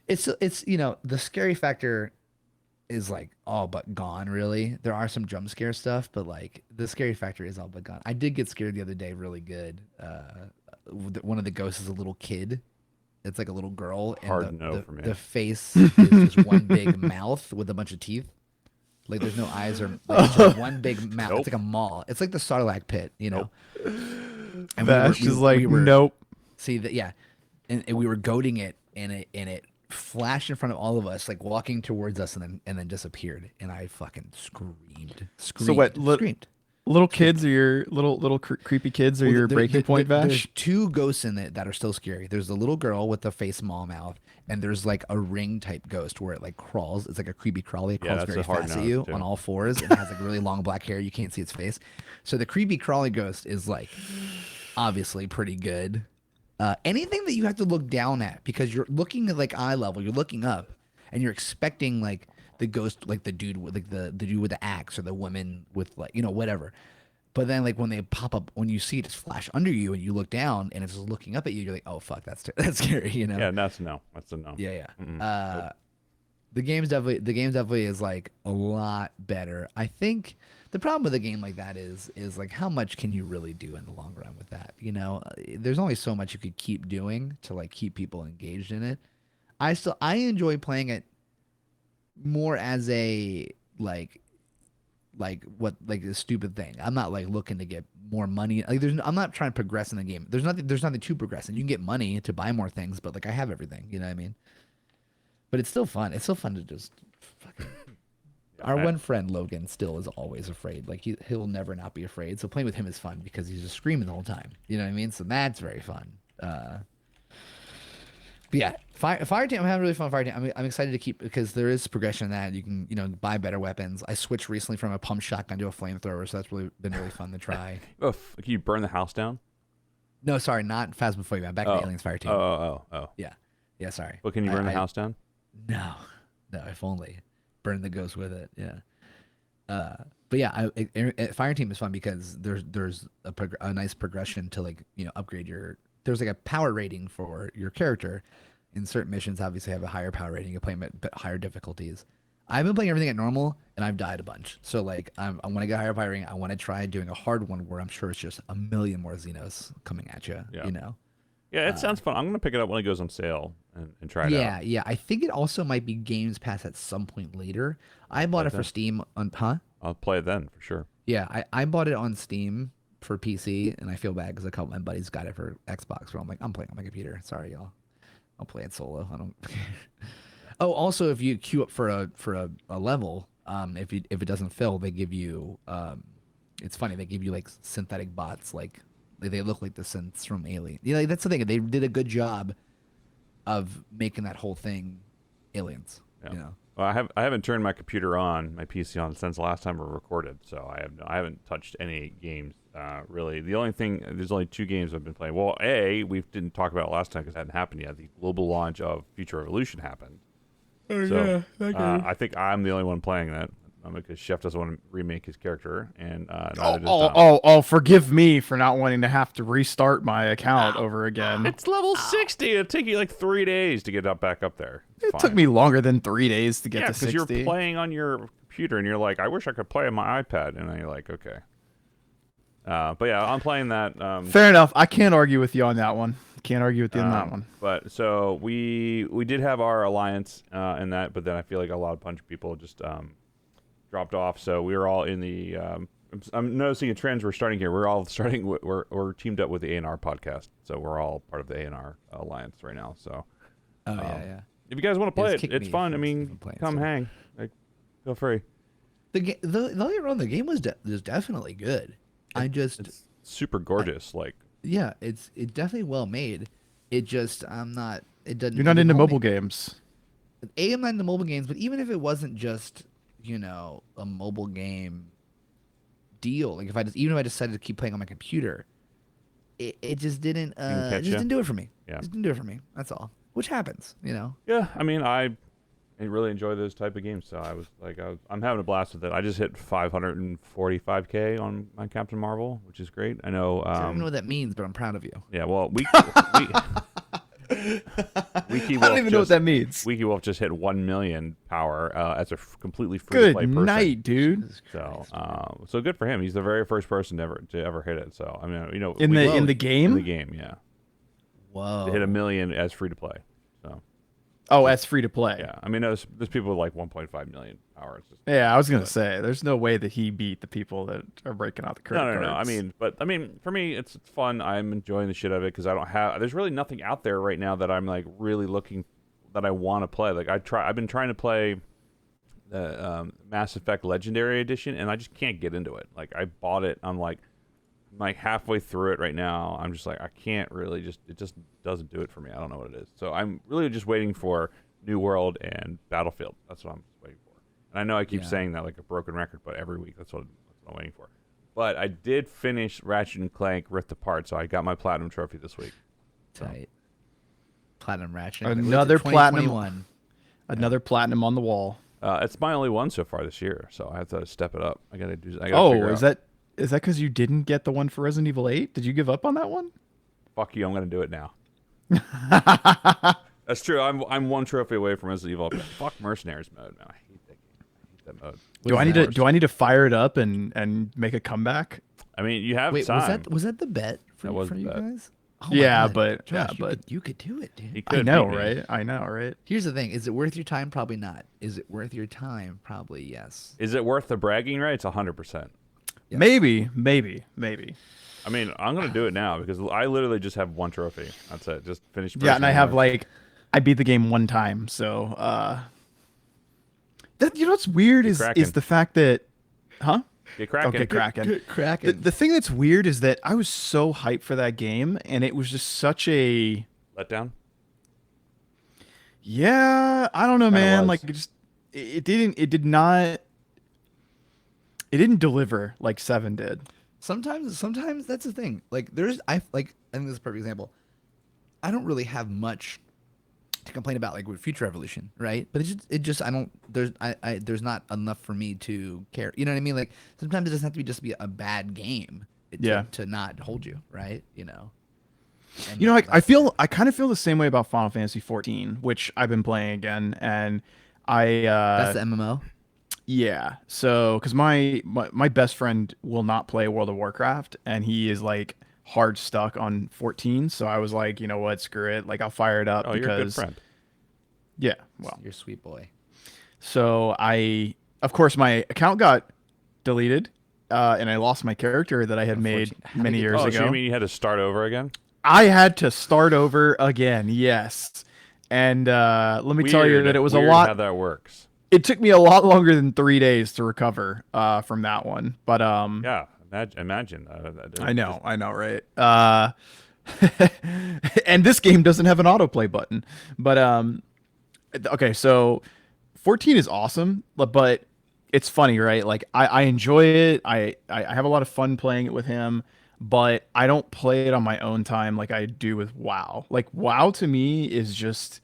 It's the scary factor is like all but gone. Really, there are some jump scare stuff, but like the scary factor is all but gone. I did get scared the other day, really good. One of the ghosts is a little kid. It's like a little girl, and Hard no for me. the face is just one big mouth with a bunch of teeth. Like there's no eyes or like, it's just one big mouth. Nope. It's like a maw. It's like the Sarlacc pit, Nope. And Vash is like, nope. See that, yeah, and we were goading it, and it flashed in front of all of us, like walking towards us, and then disappeared, and I fucking screamed. So what? Screamed. Little kids or your little creepy kids or your breaking point, Vash? There's two ghosts in it that are still scary. There's the little girl with the face maw mouth, and there's like a ring type ghost where it like crawls. It's like a creepy crawly. It crawls that's very a hard fast at no, you too. on all fours. It has like really long black hair. You can't see its face. So the creepy crawly ghost is like obviously pretty good. Anything that you have to look down at because you're looking at like eye level, you're looking up, and you're expecting like the ghost, like the dude with like the dude with the axe or the woman with like whatever. But then, like when they pop up, when you see it just flash under you, and you look down, and it's just looking up at you, you're like, "Oh fuck, that's scary," Yeah, that's a no. That's a no. Yeah. Nope. The game's definitely is like a lot better. I think the problem with a game like that is like how much can you really do in the long run with that? There's only so much you could keep doing to like keep people engaged in it. I enjoy playing it more as a like a stupid thing. I'm not like looking to get more money. Like I'm not trying to progress in the game. There's nothing to progress, and you can get money to buy more things, but like I have everything. You know what I mean? But it's still fun. It's still fun to just fucking. Our one friend Logan still is always afraid. Like he'll never not be afraid. So playing with him is fun because he's just screaming the whole time. You know what I mean? So that's very fun. But yeah, Fireteam. I'm having really fun with Fireteam. I'm excited to keep because there is progression in that. You can buy better weapons. I switched recently from a pump shotgun to a flamethrower, so that's been really fun to try. Can you burn the house down? No, sorry, not Phasmophobia. I'm back to Aliens Fireteam. Oh. Yeah, sorry. But can you burn the house down? No, if only. Burn the ghost with it. Yeah. But yeah, Fireteam is fun because there's a nice progression to like upgrade your. There's like a power rating for your character. In certain missions, obviously have a higher power rating. You play them at higher difficulties. I've been playing everything at normal, and I've died a bunch. So like, I want to get higher power rating. I want to try doing a hard one where I'm sure it's just a million more Xenos coming at you. Yeah. Yeah, it sounds fun. I'm gonna pick it up when it goes on sale and try it out. Yeah. I think it also might be Games Pass at some point later. I bought it for Steam on I'll play it then for sure. Yeah, I bought it on Steam for PC, and I feel bad because a couple of my buddies got it for Xbox. Where I'm like, I'm playing on my computer. Sorry, y'all. I'll play it solo. I don't. Oh, also, if you queue up for a level, if it doesn't fill, they give you. It's funny. They give you like synthetic bots, like they look like the synths from Alien. Like, that's the thing. They did a good job of making that whole thing Aliens. Yeah. Well, I haven't turned my computer on, my PC on since the last time we recorded, so I haven't touched any games really. There's only 2 games I've been playing. Well, we didn't talk about it last time because it hadn't happened yet. The global launch of Future Revolution happened. Oh So, yeah, I think I'm the only one playing that because Chef doesn't want to remake his character, and neither does Dom. Forgive me for not wanting to have to restart my account over again. It's level 60. It'll take you like 3 days to get back up there. It took me longer than 3 days to get to 60. because you're playing on your computer, and you're like, I wish I could play on my iPad, and then you're like, okay. But yeah, I'm playing that. Fair enough. I can't argue with you on that one. Can't argue with you on that one. But so we did have our alliance in that, but then I feel like a lot of bunch of people just dropped off. So we were all in the. I'm noticing a trend we're starting here. We're all starting. We're teamed up with the A&R podcast, so we're all part of the A&R alliance right now. So. Yeah. If you guys want to play it, it's fun. I from mean, playing, come so. hang. Like, feel free. The game was definitely good. super gorgeous. Like, Yeah, it's definitely well made. It just I'm not. It doesn't. You're It not didn't into hold me. mobile games. I'm not into mobile games, but even if it wasn't just a mobile game deal, like if I just even if I decided to keep playing on my computer, it just didn't didn't catch it just ya? didn't do it for me. Yeah. Just didn't do it for me. That's all. Which happens. yeah, I mean, I really enjoy those type of games. So I'm having a blast with it. I just hit 545K on my Captain Marvel, which is great. I know. I don't even know what that means, but I'm proud of you. Yeah, well, Wiki I don't even know what that means. Wiki Wolf just hit 1 million power as a completely free Good to play person. night, dude. Jesus So, Christ. so good for him. He's the very first person to ever hit it. So, I mean, In we- the in the game? game, yeah, Whoa. to hit 1 million as free to play. So, Oh, that's free to play. yeah, I mean, there's people with like 1.5 million power. It's just, Yeah, I was gonna say, there's no way that he beat the people that are breaking out the credit no. cards. I mean, for me, it's fun. I'm enjoying the shit out of it because there's really nothing out there right now that I'm like really looking that I want to play. Like I've been trying to play the Mass Effect Legendary Edition, and I just can't get into it. Like I bought it, I'm like halfway through it right now. I'm just like I can't really it just doesn't do it for me. I don't know what it is. So I'm really just waiting for New World and Battlefield. That's what I'm waiting for. And I know I keep Yeah. saying that like a broken record, but every week that's what I'm waiting for. But I did finish Ratchet and Clank Rift Apart, so I got my platinum trophy this week. Tight. Platinum Ratchet. Another platinum- 2021. Another platinum on the wall. It's my only one so far this year, so I have to step it up. I gotta figure Oh, out. is that because you didn't get the one for Resident Evil 8? Did you give up on that one? Fuck you! I'm gonna do it now. That's true. I'm one trophy away from Resident Evil. But fuck Mercenaries mode, man. I hate that game. I hate that mode. Do I need to fire it up and make a comeback? I mean, you have Wait, time. was that the bet for, That was for the you bet. guys? Oh my Yeah, God. but- Josh, yeah, but- you could do it, dude. He I could know, beat me. right? I know, right? Here's the thing: is it worth your time? Probably not. Is it worth your time? Probably yes. Is it worth the bragging rights? 100%. Yeah. Maybe. I mean, I'm gonna do it now because I literally just have one trophy. That's it. Just finish. Yeah, and I Mercenaries. have like, I beat the game one time, so that what's weird is cracking. the fact that, huh? Get cracking. Okay, Kraken. Kraken. The thing that's weird is that I was so hyped for that game, and it was just such a Let down. yeah. I don't know, Kinda man. was. Like it didn't deliver like 7 did. Sometimes that's the thing. Like I think this is a perfect example. I don't really have much to complain about like with Future Evolution, right? But it just I don't there's not enough for me to care. You know what I mean? Like sometimes it doesn't have to just be a bad game to not hold you, right? And You know, I kind of feel the same way about Final Fantasy 14, which I've been playing again, and that's the MMO. yeah. So, because my best friend will not play World of Warcraft, and he is like hard stuck on 14. So I was like, you know what, screw it. Like I'll fire it up Oh, because you're a good friend. yeah. Well, You're a sweet boy. so of course, my account got deleted, and I lost my character that I had made Unfortunate. How'd many it get years Oh, ago. so you mean you had to start over again? I had to start over again. Yes. And let me tell you that it was a Weird lot. how that works. It took me a lot longer than 3 days to recover from that one. But Yeah, imagine. I know, right? And this game doesn't have an autoplay button. But okay, so 14 is awesome, but it's funny, right? Like I enjoy it. I have a lot of fun playing it with him, but I don't play it on my own time like I do with WoW. Like WoW to me is just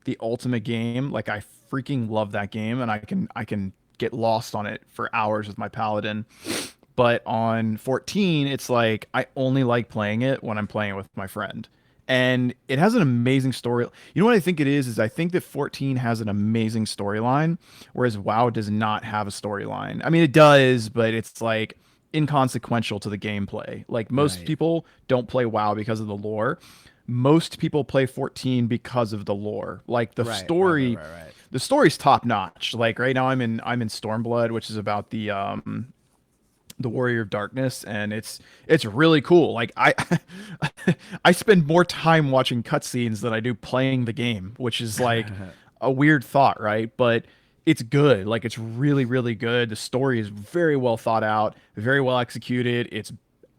the ultimate game. Like I freaking love that game, and I can get lost on it for hours with my paladin. But on 14, it's like I only like playing it when I'm playing it with my friend. And it has an amazing story. You know what I think it is I think that 14 has an amazing storyline, whereas WoW does not have a storyline. I mean, it does, but it's like inconsequential to the gameplay. Like most Right. people don't play WoW because of the lore. Most people play 14 because of the lore. Like the Right, story, right. the story's top notch. Like right now I'm in Stormblood, which is about the Warrior of Darkness, and it's really cool. Like I spend more time watching cutscenes than I do playing the game, which is like a weird thought, right? But it's good. Like it's really, really good. The story is very well thought out, very well executed.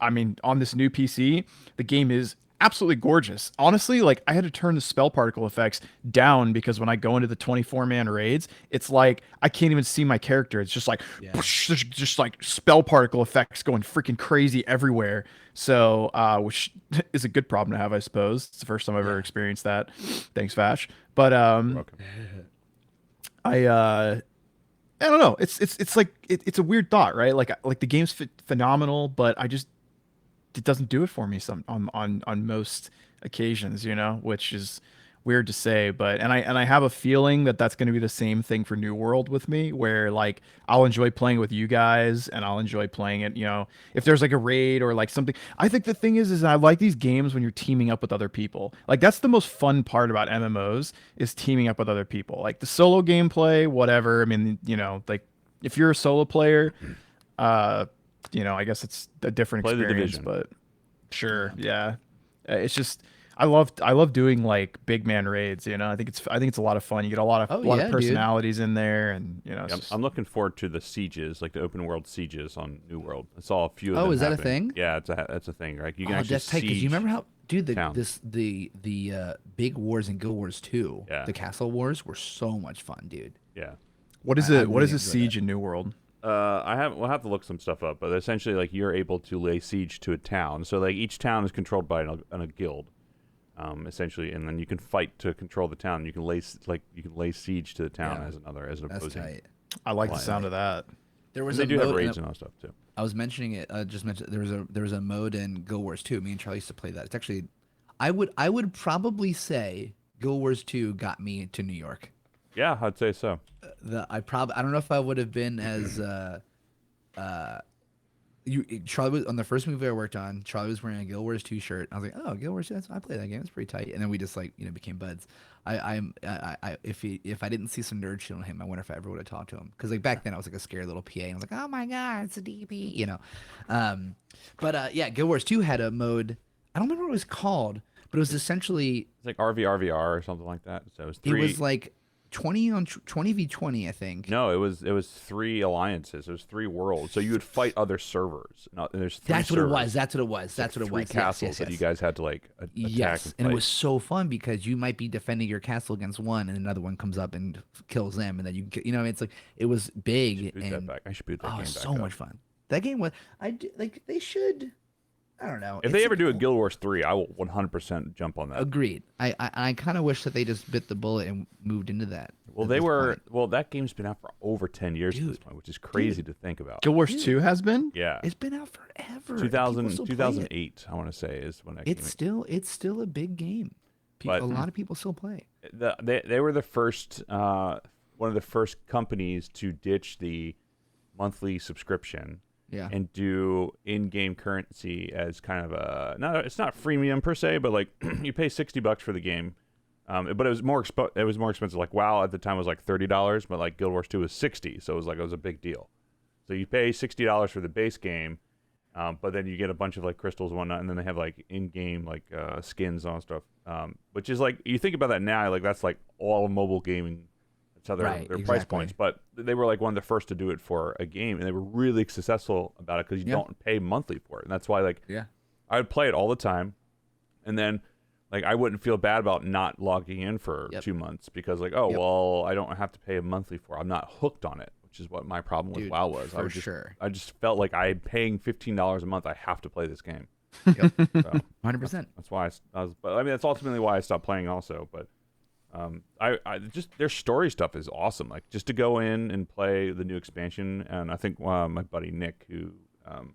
I mean, on this new PC, the game is absolutely gorgeous. Honestly, like I had to turn the spell particle effects down because when I go into the 24-man raids, it's like I can't even see my character. It's just like Yeah. whoosh, there's just like spell particle effects going freaking crazy everywhere. So, which is a good problem to have, I suppose. It's the first time I've ever experienced that. Thanks, Vash. But You're welcome. I don't know. It's like it's a weird thought, right? Like the game's phenomenal, but it doesn't do it for me some on most occasions, you know, which is weird to say, but and I have a feeling that that's going to be the same thing for New World with me, where like I'll enjoy playing with you guys and I'll enjoy playing it, you know, if there's like a raid or like something. I think the thing is I like these games when you're teaming up with other people. Like that's the most fun part about MMOs is teaming up with other people. Like the solo gameplay, whatever. I mean, you know, like if you're a solo player, you know, I guess it's a different Play the experience, Division. but sure, yeah. It's just I love doing like big man raids, you know. I think it's a lot of fun. You get a lot of Oh, a lot yeah, of dude. personalities in there, and you know, it's Yeah, just, I'm looking forward to the sieges, like the open world sieges on New World. I saw a few of Oh, them is that a happening. thing? Yeah, that's a thing, right? You can Oh, actually that's tight. Because you siege remember how, dude, towns. the big wars in Guild Wars 2, Yeah. the castle wars were so much fun, dude. Yeah. what is I it? What really is a enjoyed siege in New World? We'll have to look some stuff up, but essentially, like you're able to lay siege to a town. So like each town is controlled by a guild, essentially, and then you can fight to control the town. You can lay siege to the town Yeah. as an That's opposing. tight. I like the Why? sound of that. There was They a do have mode, raids and all that stuff too. I was mentioning it. Just mentioned there was a mode in Guild Wars 2. Me and Charlie used to play that. It's actually, I would probably say Guild Wars 2 got me to New York. Yeah, I'd say so. I don't know if I would have been as Charlie was on the first movie I worked on. Charlie was wearing a Guild Wars 2 shirt. I was like, oh, Guild Wars 2, I played that game. It's pretty tight. And then we just like became buds. If I didn't see some nerd shit on him, I wonder if I ever would have talked to him. Because like back then I was like a scared little PA and I was like, oh my god, it's a DP, you know. Yeah, Guild Wars 2 had a mode. I don't remember what it was called, but it was essentially It's like RVRVR or something like that. So it was it three. was like 20v20, I think. No, it was 3 alliances. It was 3 worlds. So you would fight other servers. No, there's 3 That's what it servers. was. That's what it was. It's like That's what it 3 was. castles Yes, that you yes. guys had to like attack Yes, and and it fight. was so fun because you might be defending your castle against one, and another one comes up and kills them, and then you know it's like it was big Boot that and back. I should boot that oh, game it's back so up. much fun. That game was like they should. I don't know. If It's they like- ever do a Guild Wars 3, I will 100% jump on that. agreed. I kind of wish that they just bit the bullet and moved into that. Well, at they this were. point. Well, that game's been out for over 10 years at this Dude, point, which is crazy to think about. Guild Wars 2 has been. Yeah, It's been out forever. and 2000, people still play it. 2008, I want to say, is when that It's still a big game. But- A lot of people still play. They were the first one of the first companies to ditch the monthly subscription Yeah. and do in-game currency as kind of it's not freemium per se, but like you pay $60 for the game. But it was more expensive. Like WoW at the time was like $30, but like Guild Wars 2 was $60, so it was a big deal. So you pay $60 for the base game, but then you get a bunch of like crystals and whatnot, and then they have like in-game like skins and all stuff. Which is like you think about that now, like that's like all mobile gaming. That's how Right, their price exactly. points. But they were like one of the first to do it for a game, and they were really successful about it because you Yeah. don't pay monthly for it, and that's why like Yeah. I would play it all the time, and then like I wouldn't feel bad about not logging in for Yep. 2 months because like oh Yep. well I don't have to pay a monthly for it. I'm not hooked on it, which is what my problem with Dude, WoW was. for sure. I just felt like I'm paying $15 a month. I have to play this game. Yep. So 100%. that's why I was. But I mean that's ultimately why I stopped playing also. But I just their story stuff is awesome. Like just to go in and play the new expansion, and I think my buddy Nick who on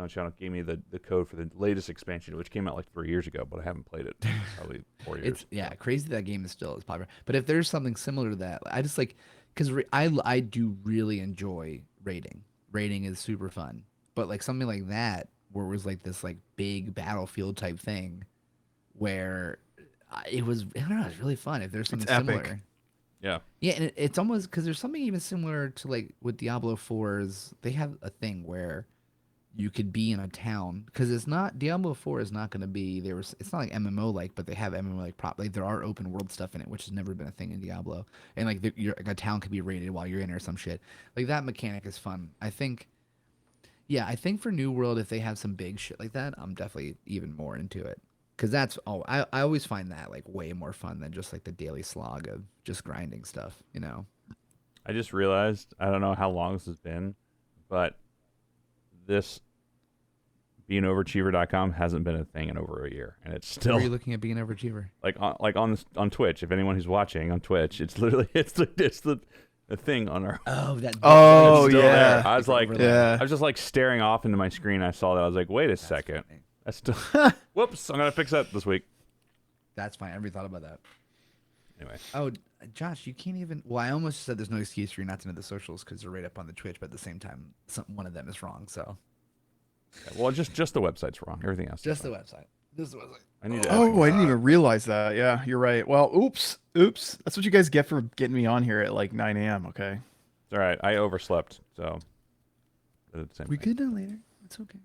the channel gave me the code for the latest expansion, which came out like 3 years ago, but I haven't played it in probably 4 years. It's crazy that game is still as popular. But if there's something similar to that, I just like because I do really enjoy raiding. Raiding is super fun. But like something like that where it was like this like big battlefield type thing, where it was I don't know, it's really fun. If there's something epic. similar. Yeah, Yeah, and it's almost because there's something even similar to like with Diablo 4's. They have a thing where you could be in a town because it's not Diablo 4 is not going to be it's not like MMO like, but they have MMO like like there are open world stuff in it, which has never been a thing in Diablo, and like a town could be raided while you're in it or some shit like that. Mechanic is fun. I think Yeah, I think for New World, if they have some big shit like that, I'm definitely even more into it. Cause that's I always find that like way more fun than just like the daily slog of just grinding stuff, you know? I just realized, I don't know how long this has been, but this beingoverachiever.com hasn't been a thing in over a year, and it's Where are you still looking at being an overachiever? on Twitch. If anyone who's watching on Twitch, it's literally the thing on our. Oh, that. Oh, It's still yeah. there. I was like, Yeah. I was just like staring off into my screen. I saw that. I was like, wait a second. Funny. That's still. Whoops! I'm gonna fix that this week. That's fine. I never thought about that. Anyway, Oh, Josh, you can't even. Well, I almost said there's no excuse for you not to know the socials because they're right up on the Twitch, but at the same time, one of them is wrong. So yeah, well, just the website's wrong. Everything else. just is the fine. website. Just the website. I need to. Oh, I didn't even realize that. Yeah, you're right. Well, oops. That's what you guys get for getting me on here at like 9 a.m. Okay. It's all right. I overslept, so. The same We thing. could do later. It's okay.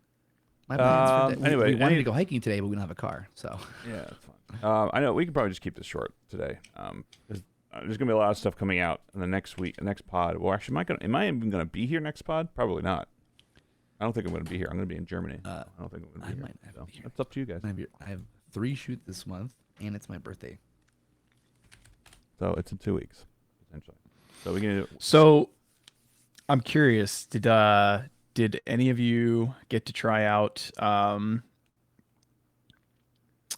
My plans for anyway, we wanted any- to go hiking today, but we don't have a car, so Yeah, that's fine. I know we could probably just keep this short today. There's gonna be a lot of stuff coming out in the next week, next pod. Well, actually, am I even gonna be here next pod? Probably not. I don't think I'm gonna be here. I'm gonna be in Germany. I don't think I'm gonna be I here. might have to So be here. that's up to you guys. I have 3 shoots this month, and it's my birthday. So it's in 2 weeks potentially. So we can. So, I'm curious. Did any of you get to try out?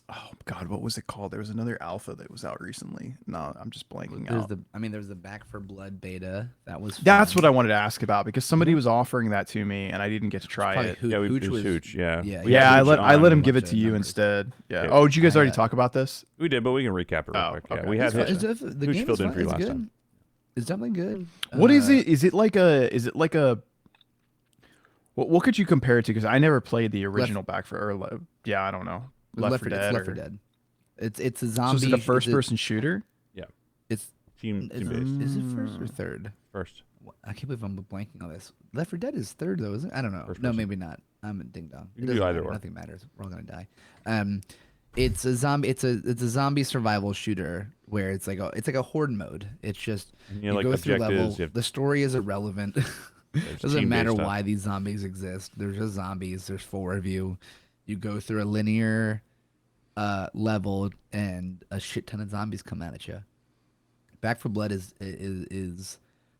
Oh God, what was it called? There was another alpha that was out recently. No, I'm just blanking out. There's the Back for Blood beta. That was That's fun. what I wanted to ask about because somebody was offering that to me and I didn't get to try Probably it. Hooch, Yeah, we Hooch did was Hooch, yeah. Yeah, We Yeah, had I Hooch let on him a give it bunch to of you numbers. instead. Yeah. Yeah. Oh, did you guys I, already talk about this? We did, but we can recap it real Oh, quick. okay. Yeah, we had It's, Hooch. the Hooch game filled is in fun. for you It's last good. time. It's definitely good. What is it? Is it like a what could you compare it to? Because I never played the original Back for yeah, I don't know. Left 4 Dead. It's Left or- 4 Dead. It's a So zombie. is it a first person shooter? Yeah, It's team is, based. is it first or third? First. I can't believe I'm blanking on this. Left 4 Dead is third though, isn't it? I don't know. First No, person. maybe not. I'm a ding dong. You can do either or. Nothing matters. We're all gonna die. It's a zombie. It's a zombie survival shooter where it's like a horde mode. It's just And you like go through objectives. levels. You have The story is irrelevant. There's Doesn't matter team-based stuff. why these zombies exist. They're just zombies. There's 4 of you. You go through a linear level, and a shit ton of zombies come out at you. Back for Blood is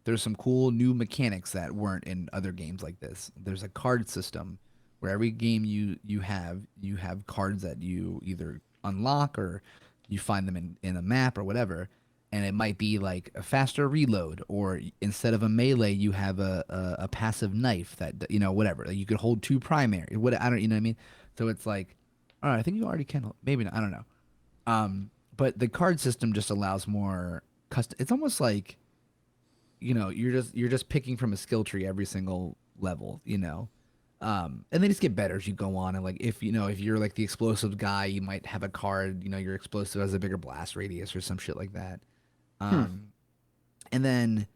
there's some cool new mechanics that weren't in other games like this. There's a card system where every game you have cards that you either unlock or you find them in a map or whatever. And it might be like a faster reload, or instead of a melee, you have a passive knife that whatever. Like you could hold 2 primary. What I don't, you know what I mean? So it's like, all right, I think you already can. Maybe not. I don't know. But the card system just allows more custom. It's almost like, you're just picking from a skill tree every single level. And they just get better as you go on. And like if you're like the explosive guy, you might have a card. Your explosive has a bigger blast radius or some shit like that. And then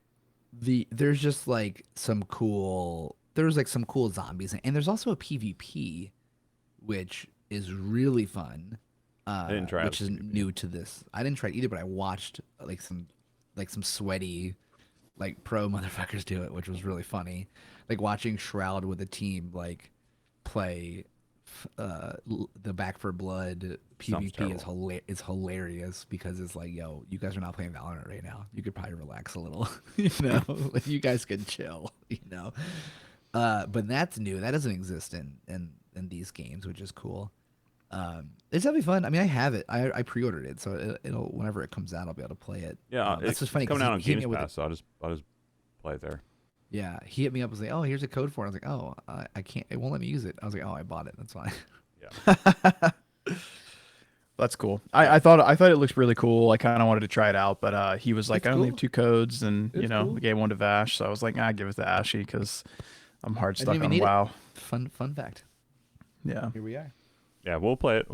there's just like some cool zombies, and there's also a PvP, which is really fun. I didn't try which out is PvP. new to this. I didn't try it either, but I watched like some sweaty like pro motherfuckers do it, which was really funny. Like watching Shroud with a team like play the Back for Blood Sounds PvP is hilarious because it's like, yo, you guys are not playing Valorant right now. You could probably relax a little, Like, you guys could chill, But that's new. That doesn't exist in these games, which is cool. It's gonna be fun. I mean, I have it. I pre-ordered it, so it'll whenever it comes out, I'll be able to play it. Yeah, that's it's just funny. 'cause coming out on he hit me Games with Pass, so I'll just play it there. Yeah, he hit me up and was like, "Oh, here's a code for it." I was like, "Oh, I can't. It won't let me use it." I was like, "Oh, I bought it. That's fine." Yeah. That's cool. I thought it looked really cool. I kind of wanted to try it out, but he was like, It's I only cool. have 2 codes, and It's the cool. game one to Vash. So I was like, give it to Ashy because I'm hard I didn't stuck even on need it. WoW. Fun fact. Yeah. Here we are. Yeah, we'll play it.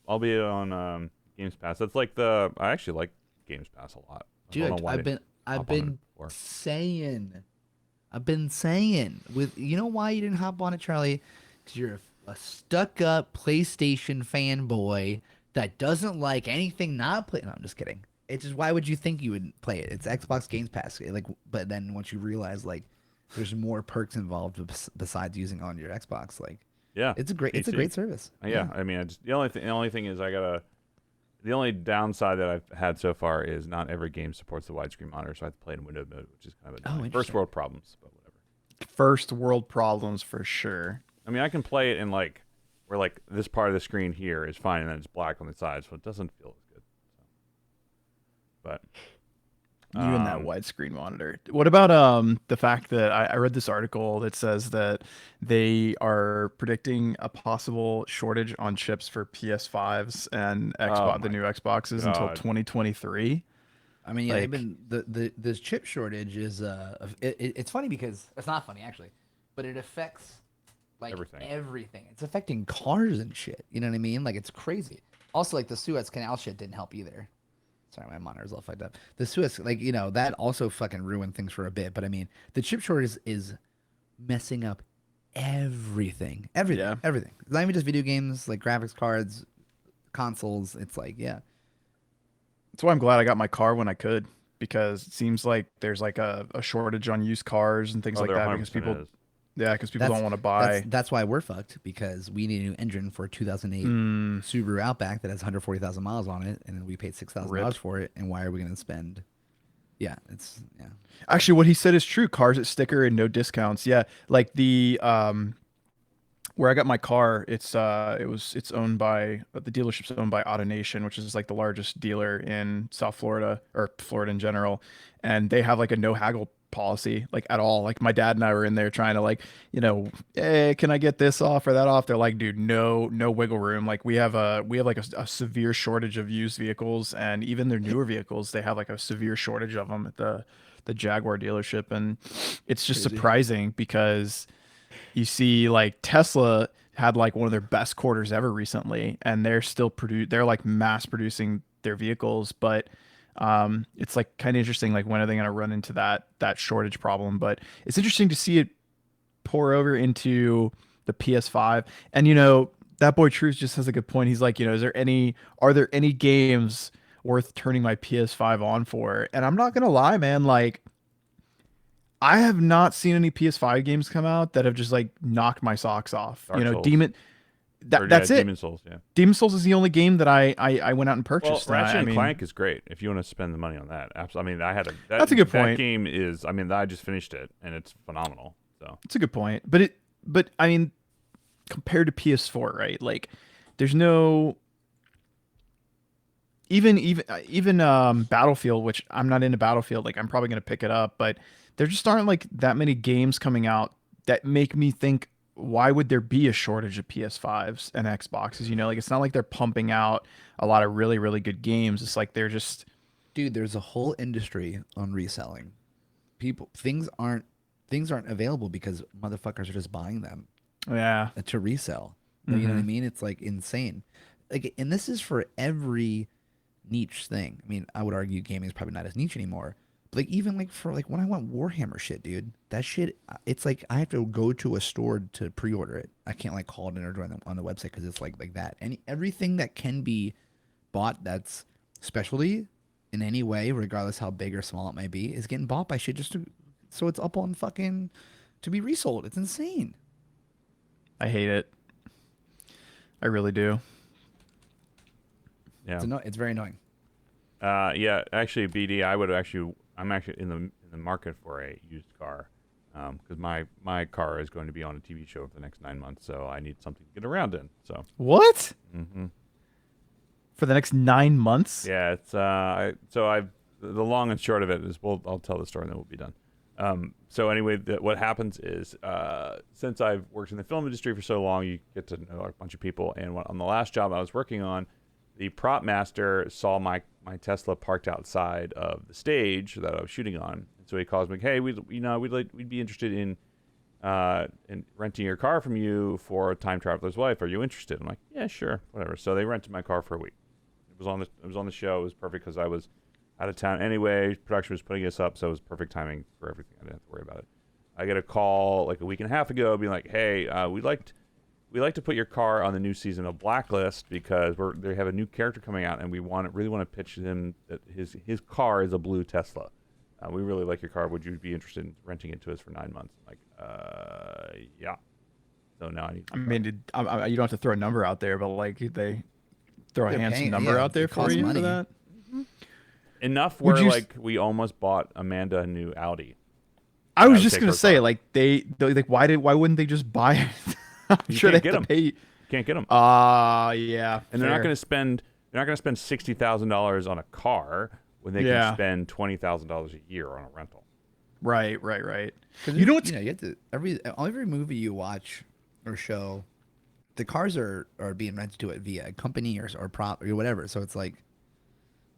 I'll be on Games Pass. That's like I actually like Games Pass a lot. I don't know Dude, why I've they been hop on it before. saying, with why you didn't hop on it, Charlie? Because you're a stuck-up PlayStation fanboy that doesn't like anything not play. No, I'm just kidding. It's just, why would you think you would play it? It's Xbox Games Pass. Like, but then once you realize like there's more perks involved besides using on your Xbox. Like, Yeah, it's a great service. Yeah, I mean, the only thing is the only downside that I've had so far is not every game supports the widescreen monitor, so I have to play in window mode, which is kind of a first world problems, but whatever. First world problems for sure. I mean, I can play it in like where like this part of the screen here is fine, and then it's black on the side, so it doesn't feel as good. So. But You and that widescreen monitor. What about the fact that I read this article that says that they are predicting a possible shortage on chips for PS5s and Xbox, the new Xboxes until 2023. I mean, yeah, they've been the chip shortage is it's funny because it's not funny actually, but it affects like everything. It's affecting cars and shit. You know what I mean? Like it's crazy. Also, like the Suez Canal shit didn't help either. Sorry, my monitor's all fucked up. The Suez, like, you know, that also fucking ruined things for a bit. But I mean, the chip shortage is messing up everything. Everything. It's not even just video games, like graphics cards, consoles. It's like, yeah. That's why I'm glad I got my car when I could, because it seems like there's like a shortage on used cars and things like that because people don't want to buy. That's why we're fucked, because we need a new engine for a 2008 Subaru Outback that has 140,000 miles on it, and then we paid $6,000 for it. And why are we going to spend? Yeah, Actually, what he said is true. Cars at sticker and no discounts. Yeah, like the where I got my car, it's owned by the dealership's owned by AutoNation, which is like the largest dealer in South Florida or Florida in general, and they have like a no haggle policy like at all. Like my dad and I were in there trying to like, you know, hey, can I get this off or that off? They're like, dude, no wiggle room. Like we have like a severe shortage of used vehicles, and even their newer vehicles, they have like a severe shortage of them at the Jaguar dealership. And it's just surprising because you see like Tesla had like one of their best quarters ever recently, and they're still they're like mass producing their vehicles, but it's like kind of interesting, like when are they going to run into that shortage problem? But it's interesting to see it pour over into the PS5. And you know, that boy Truth just has a good point. He's like, you know, are there any games worth turning my PS5 on for? And I'm not gonna lie, man, like I have not seen any PS5 games come out that have just like knocked my socks off. Dark you know, Souls. That's it. Demon Souls, yeah. Demon Souls is the only game that I went out and purchased. Well, Ratchet and Clank is great if you want to spend the money on that. Absolutely. I mean, that's a good point. That game is. I mean, I just finished it and it's phenomenal. So it's a good point. But I mean, compared to PS4, right? Like, there's no even Battlefield, which I'm not into Battlefield. Like, I'm probably gonna pick it up, but there just aren't like that many games coming out that make me think, why would there be a shortage of PS5s and Xboxes? You know, like it's not like they're pumping out a lot of really, really good games. It's like they're just... Dude, there's a whole industry on reselling. Things aren't available because motherfuckers are just buying them. Yeah. To resell. You know what I mean? It's like insane. Like, and this is for every niche thing. I mean, I would argue gaming is probably not as niche anymore. Like even like for like when I want Warhammer shit, dude, that shit, it's like I have to go to a store to pre-order it. I can't like call it in or join them on the website because it's like that. Everything that can be bought that's specialty in any way, regardless how big or small it may be, is getting bought by shit so it's up on fucking to be resold. It's insane. I hate it. I really do. Yeah, it's very annoying. Yeah, actually, BD, I'm actually in the market for a used car, because my car is going to be on a TV show for the next 9 months, so I need something to get around in. So what? Mm-hmm. For the next 9 months? Yeah, it's the long and short of it is I'll tell the story and then we'll be done. So anyway, what happens is since I've worked in the film industry for so long, you get to know a bunch of people, and on the last job I was working on, the prop master saw my Tesla parked outside of the stage that I was shooting on, and so he calls me, "Hey, we'd be interested in renting your car from you for Time Traveler's Wife. Are you interested?" I'm like, "Yeah, sure, whatever." So they rented my car for a week. It was on the show. It was perfect because I was out of town anyway. Production was putting us up, so it was perfect timing for everything. I didn't have to worry about it. I get a call like a week and a half ago, being like, "Hey, we'd like to put your car on the new season of Blacklist because they have a new character coming out, and we really want to pitch him that his car is a blue Tesla. We really like your car. Would you be interested in renting it to us for 9 months? I'm like, yeah. So now I need. I mean, you don't have to throw a number out there, but like they throw a They're handsome paying- number yeah, out there it for costs you money. for that. Enough Would where you like we almost bought Amanda a new Audi. I was would just take gonna her say, car. like they like why wouldn't they just buy it? I'm You sure they can't have get to 'em. pay. Can't get them. Yeah. And they're not fair. going to spend. They're not going to spend $60,000 on a car when they Yeah. can spend $20,000 a year on a rental. Right. 'Cause You know what's you have to every movie you watch or show, the cars are being rented to it via a company or prop or whatever. So it's like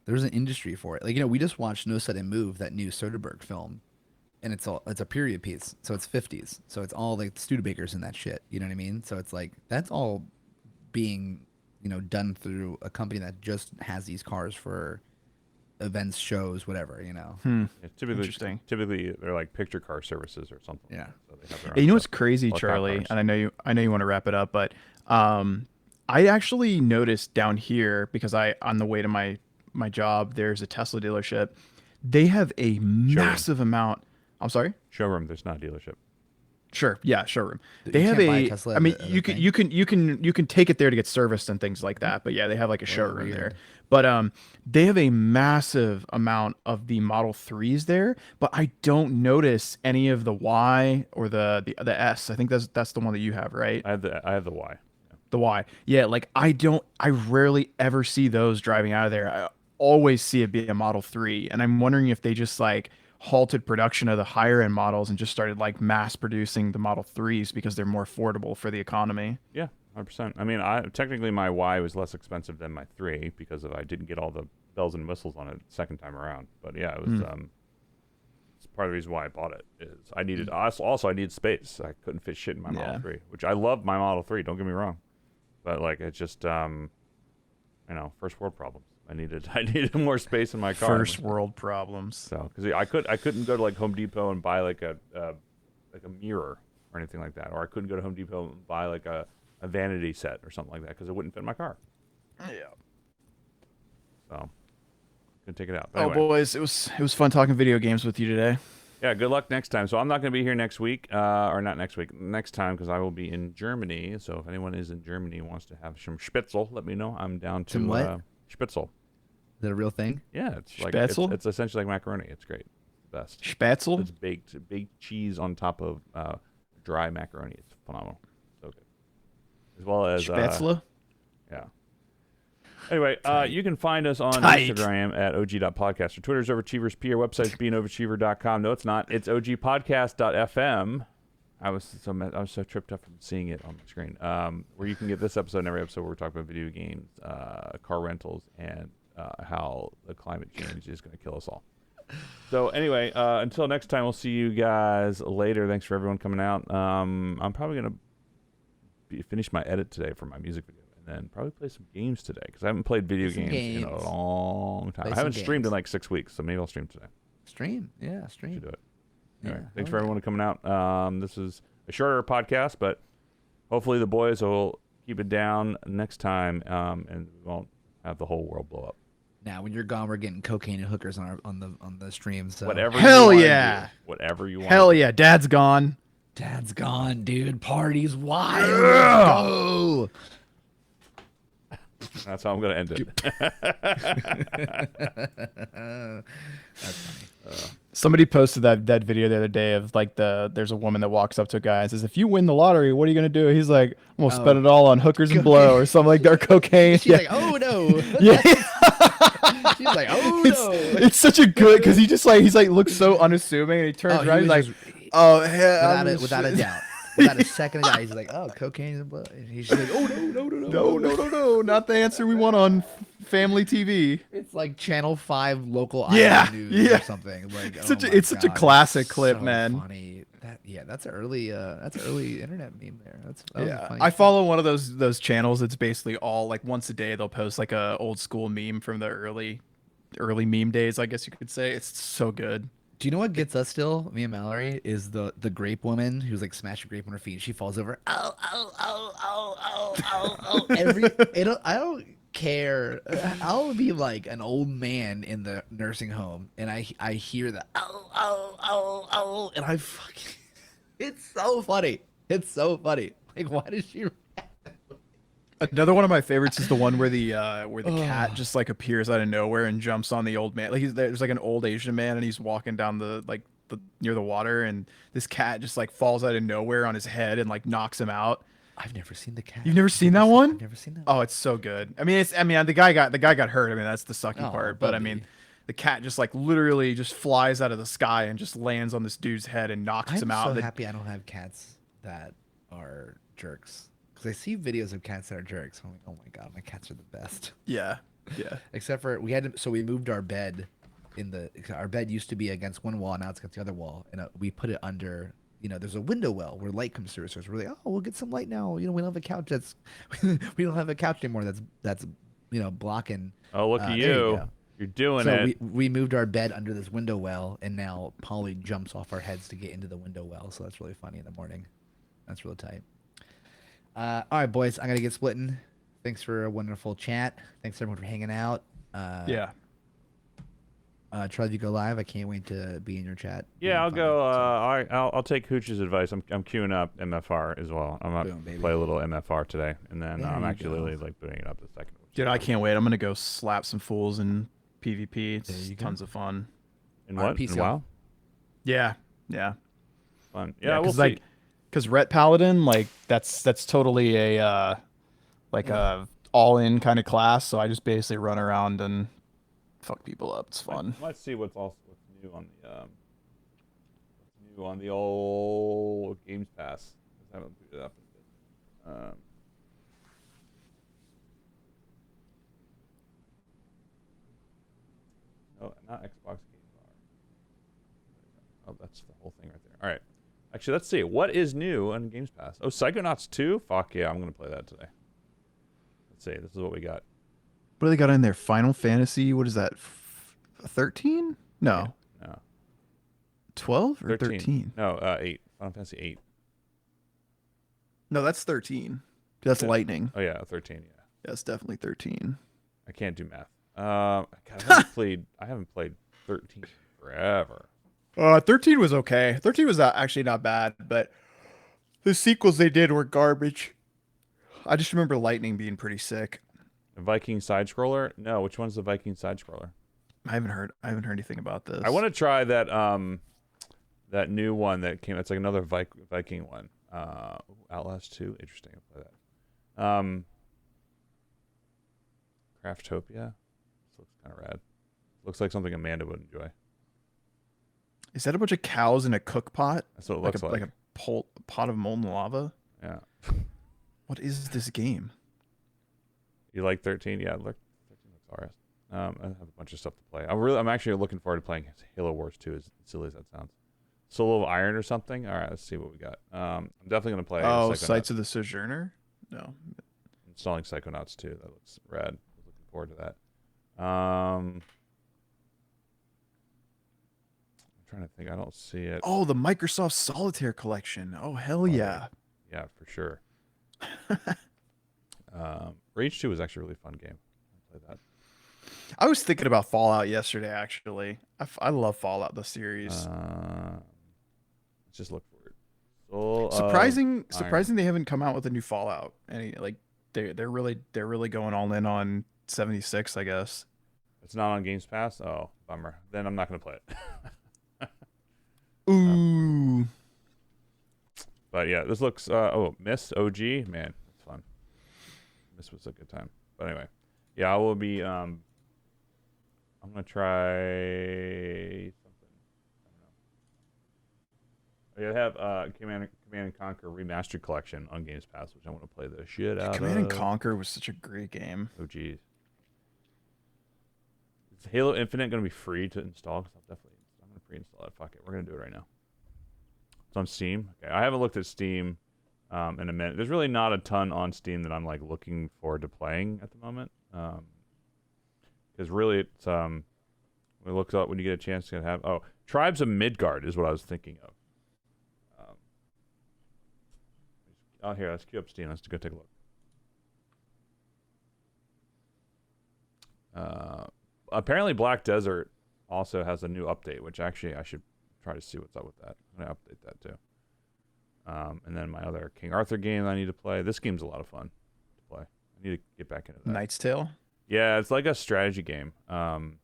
there's an industry for it. Like we just watched No Sudden Move, that new Soderbergh film, and it's a period piece, so it's 50s, so it's all like Studebakers and that shit. You know what I mean? So it's like that's all being done through a company that just has these cars for events, shows, whatever. Yeah, Interesting. Typically, they're like picture car services or something. Yeah. So they have their Hey, own you know what's stuff. crazy, Well, cop Charlie? cars. And I know you want to wrap it up, but I actually noticed down here because on the way to my job, there's a Tesla dealership. They have a massive amount. I'm sorry. Showroom. There's not a dealership. Sure. Yeah. Showroom. You They have can't buy a a. Tesla I mean, at a you can thing? you can take it there to get serviced and things like that. But yeah, they have like a showroom there. weird. But they have a massive amount of the Model 3s there. But I don't notice any of the Y or the S. I think that's the one that you have, right? I have the Y. The Y. Yeah. Like I rarely ever see those driving out of there. I always see it be a Model 3, and I'm wondering if they just like halted production of the higher end models and just started like mass producing the Model 3s because they're more affordable for the economy. Yeah, 100%. I mean, technically my Y was less expensive than my 3 because I didn't get all the bells and whistles on it second time around. But yeah, it was it's part of the reason why I bought it. Is I needed also I needed space. I couldn't fit shit in my Model 3, which I love my Model 3. Don't get me wrong, but like it's just first world problems. I needed more space in my car. First world problems. So because I couldn't go to like Home Depot and buy like a mirror or anything like that, or I couldn't go to Home Depot and buy like a vanity set or something like that because it wouldn't fit in my car. Yeah. So couldn't take it out. But Oh anyway. boys, it was fun talking video games with you today. Yeah, good luck next time. So I'm not going to be here next week, or not next week, next time, because I will be in Germany. So if anyone is in Germany and wants to have some Spitzel, let me know. I'm down to Some what? Spitzel. Is that a real thing? Yeah, it's like Spätzle? it's essentially like macaroni. It's great. It's the best. Spätzle? It's baked cheese on top of dry macaroni. It's phenomenal. So good. As well as Spätzle? yeah. Anyway, you can find us on Tight. Instagram at og.podcast. Our Twitter's Overachievers P. Our website's beingoverachiever.com. No, it's not. It's ogpodcast.fm. I was so tripped up from seeing it on the screen. Where you can get this episode and every episode where we're talking about video games, car rentals, and how the climate change is going to kill us all. So anyway, until next time, we'll see you guys later. Thanks for everyone coming out. I'm probably going to finish my edit today for my music video. And then probably play some games today because I haven't played video games in a long time. Play I haven't some streamed in games. like 6 weeks, so maybe I'll stream today. Stream. Yeah, stream. Should do it. Anyway, Yeah, thanks hell for yeah. everyone coming out. This is a shorter podcast, but hopefully the boys will keep it down next time, and we won't have the whole world blow up. Now, when you're gone, we're getting cocaine and hookers on the stream. So Whatever. Hell you wanna yeah. do. Whatever you want. Hell yeah, Dad's gone. Dad's gone, dude. Party's wild. Let's go. That's how I'm gonna end it. That's funny. Somebody posted that video the other day of like there's a woman that walks up to a guy and says, "If you win the lottery, what are you gonna do?" He's like, "I'm gonna spend it all on hookers and blow or something like that, or cocaine." She's Yeah. like, oh no. Yeah. She's like, oh it's, no. it's such a good because he's like looks so unassuming and he turns Oh, he around he's was like, just- "Oh hell, without a doubt. Without a second of doubt, he's like, oh, cocaine and blood. And he's like, oh no, not the answer we want on family TV." It's like Channel 5 local Yeah, island news yeah. or something. Like, It's oh such a- my it's such a God, classic it's clip, so man. Funny. That's early internet meme there. That was Yeah, funny. I follow one of those channels. It's basically all like once a day they'll post like a old school meme from the early meme days, I guess you could say. It's so good. Do you know what gets us still, me and Mallory, is the grape woman who's like smashing grape on her feet. And she falls over. Oh. care. I'll be like an old man in the nursing home, and I hear the and I fucking. It's so funny. It's so funny. Like, why does she? Another one of my favorites is the one where the cat just like appears out of nowhere and jumps on the old man. Like there's like an old Asian man and he's walking down the near the water, and this cat just like falls out of nowhere on his head and like knocks him out. I've never seen the cat. You've never seen that one? I've never seen that. Oh, it's so good. I mean the guy got hurt. I mean that's the sucking Oh, part. But I Bubby. mean the cat just like literally just flies out of the sky and just lands on this dude's head and knocks I'm him out. so happy I don't have cats that are jerks. Because I see videos of cats that are jerks. I'm like, oh my god, my cats are the best. Yeah. Yeah. Except for we moved our bed our bed used to be against one wall, now it's against the other wall, and we put it under. There's a window well where light comes through. So it's really, we'll get some light now. We don't have a couch we don't have a couch anymore that's blocking. Oh, look at there you. go. You're doing So it. we moved our bed under this window well, and now Polly jumps off our heads to get into the window well. So that's really funny in the morning. That's really tight. All right, boys, I'm gonna get splitting. Thanks for a wonderful chat. Thanks everyone for hanging out. Yeah. Try to go live. I can't wait to be in your chat. Yeah, I'll Funny. go. So, All right, I'll take Hooch's advice. I'm queuing up MFR as well. I'm Boom, gonna baby. play a little MFR today, and then There I'm you actually go. really like booting it up the second. Dude, I can't wait. I'm gonna go slap some fools in PvP. There It's you go. tons of fun. In All right, what? peace, In y'all. WoW? Yeah. Yeah. Fun. Yeah, we'll cause see. like, cause Ret Paladin, like that's totally a a all-in kind of class. So I just basically run around and fuck people up. It's fun. Let's see what's new on the old Games Pass. I haven't booted it up in a bit. No, not Xbox Game Bar. Oh, that's the whole thing right there. All right. Actually, let's see. What is new on Games Pass? Oh, Psychonauts 2? Fuck yeah, I'm going to play that today. Let's see. This is what we got. What do they got in there? Final Fantasy? What is that? 13? No. Yeah, no. 12 or 13? No, 8. Final Fantasy 8. No, that's 13. That's Yeah. Lightning. Oh, yeah, 13, yeah. That's definitely 13. I can't do math. God, I haven't played 13 forever. 13 was okay. 13 was actually not bad, but the sequels they did were garbage. I just remember Lightning being pretty sick. The Viking side scroller? No, which one's the Viking side scroller? I haven't heard anything about this. I want to try that that new one that came. It's like another Viking one. Outlast 2. Interesting. I'll play that. Craftopia. This looks kind of rad. Looks like something Amanda would enjoy. Is that a bunch of cows in a cook pot? That's what it looks like. Like a pot of molten lava? Yeah. What is this game? You like 13? Yeah, 13 looks alright. I have a bunch of stuff to play. I'm actually looking forward to playing Halo Wars 2, as silly as that sounds. Soul of Iron or something? Alright, let's see what we got. I'm definitely going to play Psychonauts. Sights of the Sojourner? No. Installing Psychonauts 2. That looks rad. Looking forward to that. I'm trying to think. I don't see it. Oh, the Microsoft Solitaire Collection. Oh, hell yeah. Yeah, for sure. Rage 2 was actually a really fun game. I played that. I was thinking about Fallout yesterday, actually. I love Fallout, the series. Let's just look for it. Soul of surprising Iron. they haven't come out with a new Fallout. They're really going all in on 76, I guess. It's not on Games Pass? Oh, bummer. Then I'm not going to play it. Ooh. But yeah, this looks... Miss OG? Man, it's fun. Miss was a good time. But anyway. Yeah, I will be... I'm going to try something. I don't know. I have Command and Conquer Remastered Collection on Games Pass, which I want to play the shit out Command and of. Conquer was such a great game. Oh, geez. Is Halo Infinite going to be free to install? Because I'm going to pre-install it. Fuck it. We're going to do it right now. It's on Steam. Okay, I haven't looked at Steam in a minute. There's really not a ton on Steam that I'm like looking forward to playing at the moment. Because really, it's when it looks up when you get a chance to have Tribes of Midgard is what I was thinking of. Here, let's queue up Steam. Let's go take a look. Apparently, Black Desert also has a new update, which actually I should try to see what's up with that. I'm gonna update that too. And then my other King Arthur game I need to play. This game's a lot of fun to play. I need to get back into that. Knight's Tale. Yeah, it's like a strategy game. Damn,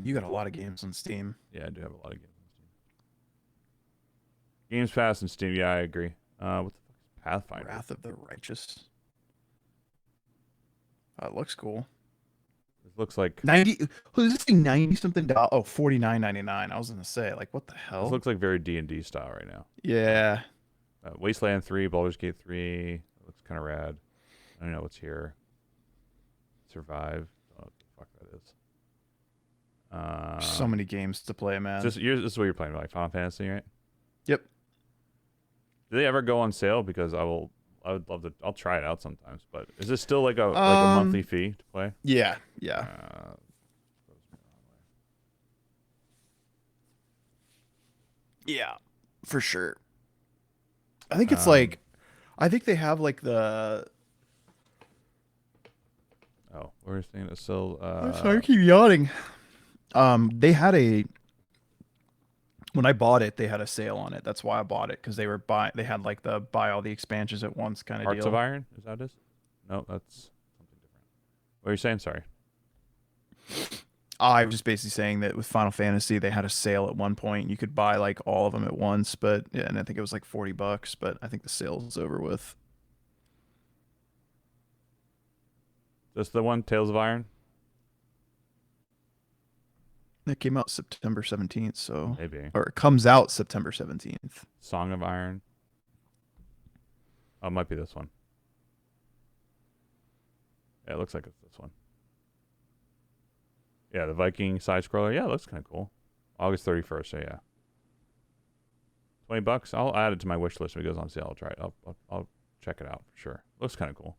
you got a lot of games on Steam. Yeah, I do have a lot of games on Steam. Games Pass and Steam. Yeah, I agree. What the fuck is Pathfinder? Wrath of the Righteous. It looks cool. It looks like 90. Who's this thing? 90 something dollars. Oh, $49.99. I was gonna say, like, what the hell? this looks like very D&D style right now. Yeah. Wasteland 3, Baldur's Gate 3. It looks kind of rad. I don't know what's here. Survive. I don't know what the fuck that is. So many games to play, man. This is what you're playing, like Final Fantasy, right? Yep. Do they ever go on sale? Because I would love to. I'll try it out sometimes. But is this still like a monthly fee to play? Yeah. Yeah. Yeah. For sure. I think it's like, I think they have like the. Oh, we're saying it's still. I'm sorry, I keep yawning. They had when I bought it, they had a sale on it. That's why I bought it, because they had like the buy all the expansions at once kind of deal. Hearts of Iron? Is that it? No, that's something different. What are you saying? Sorry. I was just basically saying that with Final Fantasy, they had a sale at one point. You could buy like all of them at once, but yeah, and I think it was like $40, but I think the sale's over with. Just the one, Tales of Iron? It came out September 17th, so Maybe. or it comes out September 17th. Song of Iron. Oh, it might be this one. Yeah, it looks like it's this one. Yeah, the Viking side scroller. Yeah, it looks kind of cool. August 31st. So yeah, $20. I'll add it to my wish list when it goes on sale. I'll try it. I'll check it out for sure. Looks kind of cool.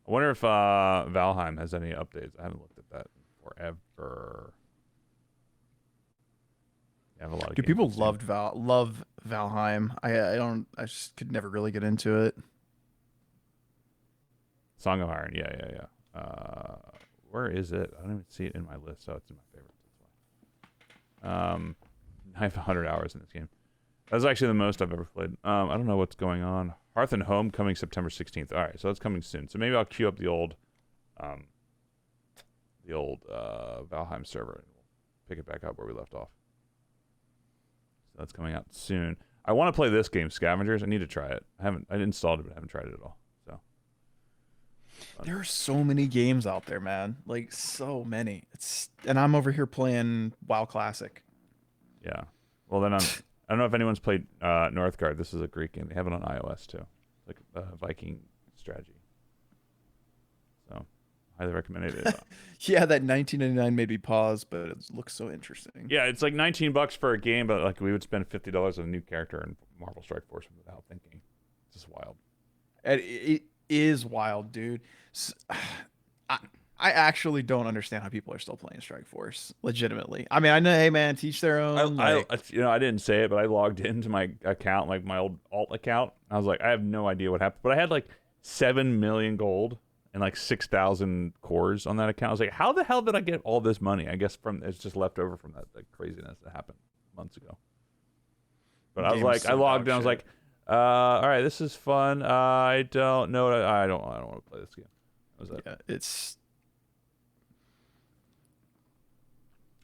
I wonder if Valheim has any updates. I haven't looked at that in forever. I have a lot of. Dude, people love Valheim. I just could never really get into it. Song of Iron. Yeah. Where is it? I don't even see it in my list. Oh, it's in my favorites. That's why. I have 100 hours in this game. That's actually the most I've ever played. I don't know what's going on. Hearth and Home coming September 16th. All right, so that's coming soon. So maybe I'll queue up the old Valheim server and we'll pick it back up where we left off. So that's coming out soon. I want to play this game, Scavengers. I need to try it. I installed it, but I haven't tried it at all. So there are so many games out there, man. Like so many. And I'm over here playing WoW Classic. Yeah. Well, then I don't know if anyone's played Northgard. This is a Greek game. They have it on iOS too, like a Viking strategy. So, highly recommend it. Yeah, that $19.99 made me pause, but it looks so interesting. Yeah, it's like $19 for a game, but like we would spend $50 on a new character in Marvel Strike Force without thinking. It's just wild. And it is wild, dude. I actually don't understand how people are still playing Strike Force. Legitimately. I mean, I know, hey man, teach their own. I didn't say it, but I logged into my account, like my old alt account. I was like, I have no idea what happened, but I had like 7 million gold and like 6,000 cores on that account. I was like, how the hell did I get all this money? I guess it's just left over from that craziness that happened months ago. But I was like, I logged in. I was like, all right, this is fun. I don't know. I don't want to play this game. What was that? Yeah, it's.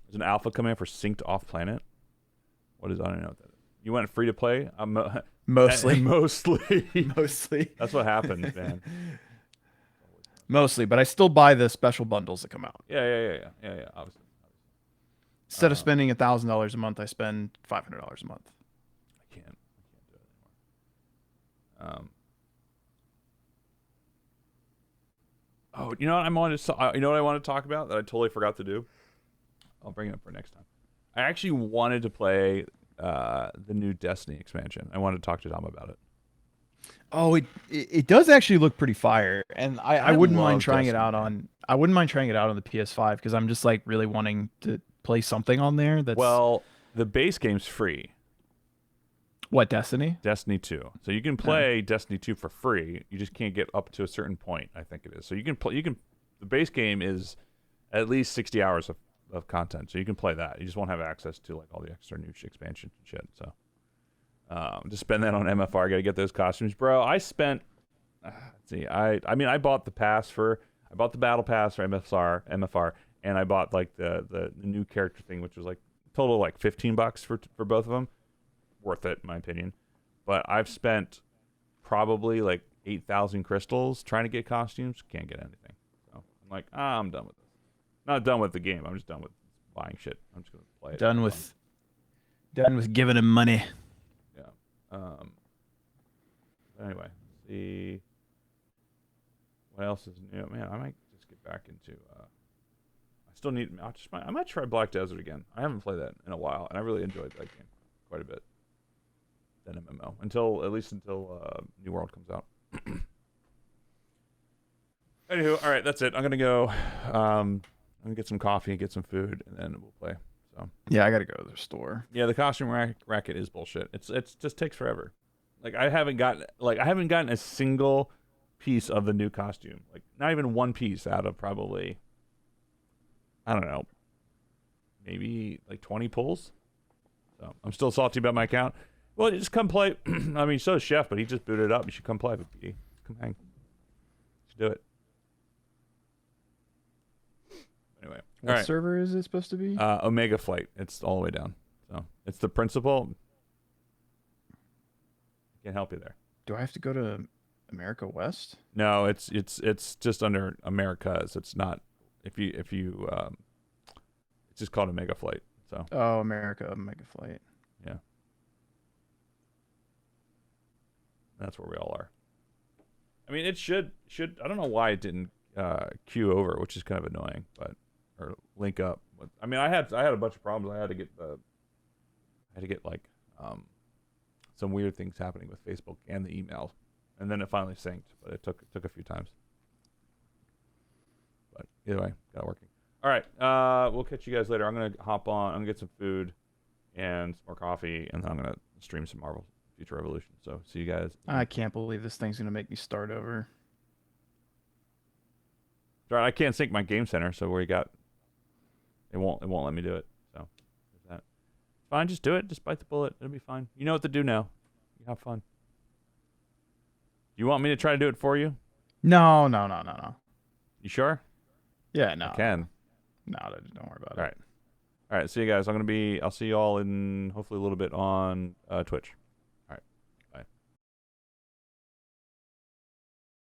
There's an alpha coming in for Synced Off Planet. What is? I don't know what that is. You went free to play? Mostly. Mostly. That's what happened, man. Mostly, but I still buy the special bundles that come out. Yeah. Obviously. Instead of spending $1,000 a month, I spend $500 a month. I can't do it anymore. Oh, you know what I wanted to talk about that I totally forgot to do? I'll bring it up for next time. I actually wanted to play the new Destiny expansion. I wanted to talk to Tom about it. Oh, it does actually look pretty fire, and I wouldn't mind trying it out on. I wouldn't mind trying it out on the PS5 because I'm just like really wanting to play something on there. That's well, the base game's free. What, Destiny? Destiny 2. So you can play Destiny 2 for free. You just can't get up to a certain point, I think it is. So you can play. The base game is at least 60 hours of content. So you can play that. You just won't have access to like all the extra new expansions and shit. So just spend that on MFR. Got to get those costumes, bro. I spent. Let's see. I mean, I bought the battle pass for MFR, and I bought like the new character thing, which was like total like $15 for both of them. Worth it, in my opinion. But I've spent probably like 8,000 crystals trying to get costumes. Can't get anything. So I'm like, I'm done with this. Not done with the game. I'm just done with buying shit. I'm just gonna play it. Done with giving him money. Yeah. Anyway, let's see what else is new. Man, I might just get back into. I still need. I might try Black Desert again. I haven't played that in a while, and I really enjoyed that game quite a bit. That MMO until New World comes out. Anywho, all right, that's it. I'm gonna go. I'm gonna get some coffee, get some food, and then we'll play. So Yeah, I gotta go to the store. yeah, the costume racket is bullshit. It's just takes forever. Like I haven't gotten a single piece of the new costume. Like not even one piece out of probably, I don't know, maybe like 20 pulls. So I'm still salty about my account. Well, just come play. I mean, so is Chef, but he just booted it up. You should come play with PD. Come hang. You should do it. Anyway, What all right. server is it supposed to be? Omega Flight. It's all the way down. So it's the principal. Can't help you there. Do I have to go to America West? No, it's just under Americas. It's not. If you it's just called Omega Flight. So Oh, America Mega Flight. yeah, that's where we all are. I mean, it should. I don't know why it didn't queue over, which is kind of annoying, but or link up. I mean, I had a bunch of problems. I had to get like some weird things happening with Facebook and the email, and then it finally synced. But it took a few times. But either way, got it working. All right, we'll catch you guys later. I'm gonna hop on. I'm gonna get some food and some more coffee, and then I'm gonna stream some Marvel Future Revolution. So see you guys. I can't believe this thing's gonna make me start over. All right, I can't sync my game center, so where you got it won't let me do it. So there's that. Fine, just do it. Just bite the bullet. It'll be fine. You know what to do now. You have fun. You want me to try to do it for you? No. You sure? Yeah, no. I can. No, don't worry about All right. All right. See you guys. I'll see you all in hopefully a little bit on Twitch.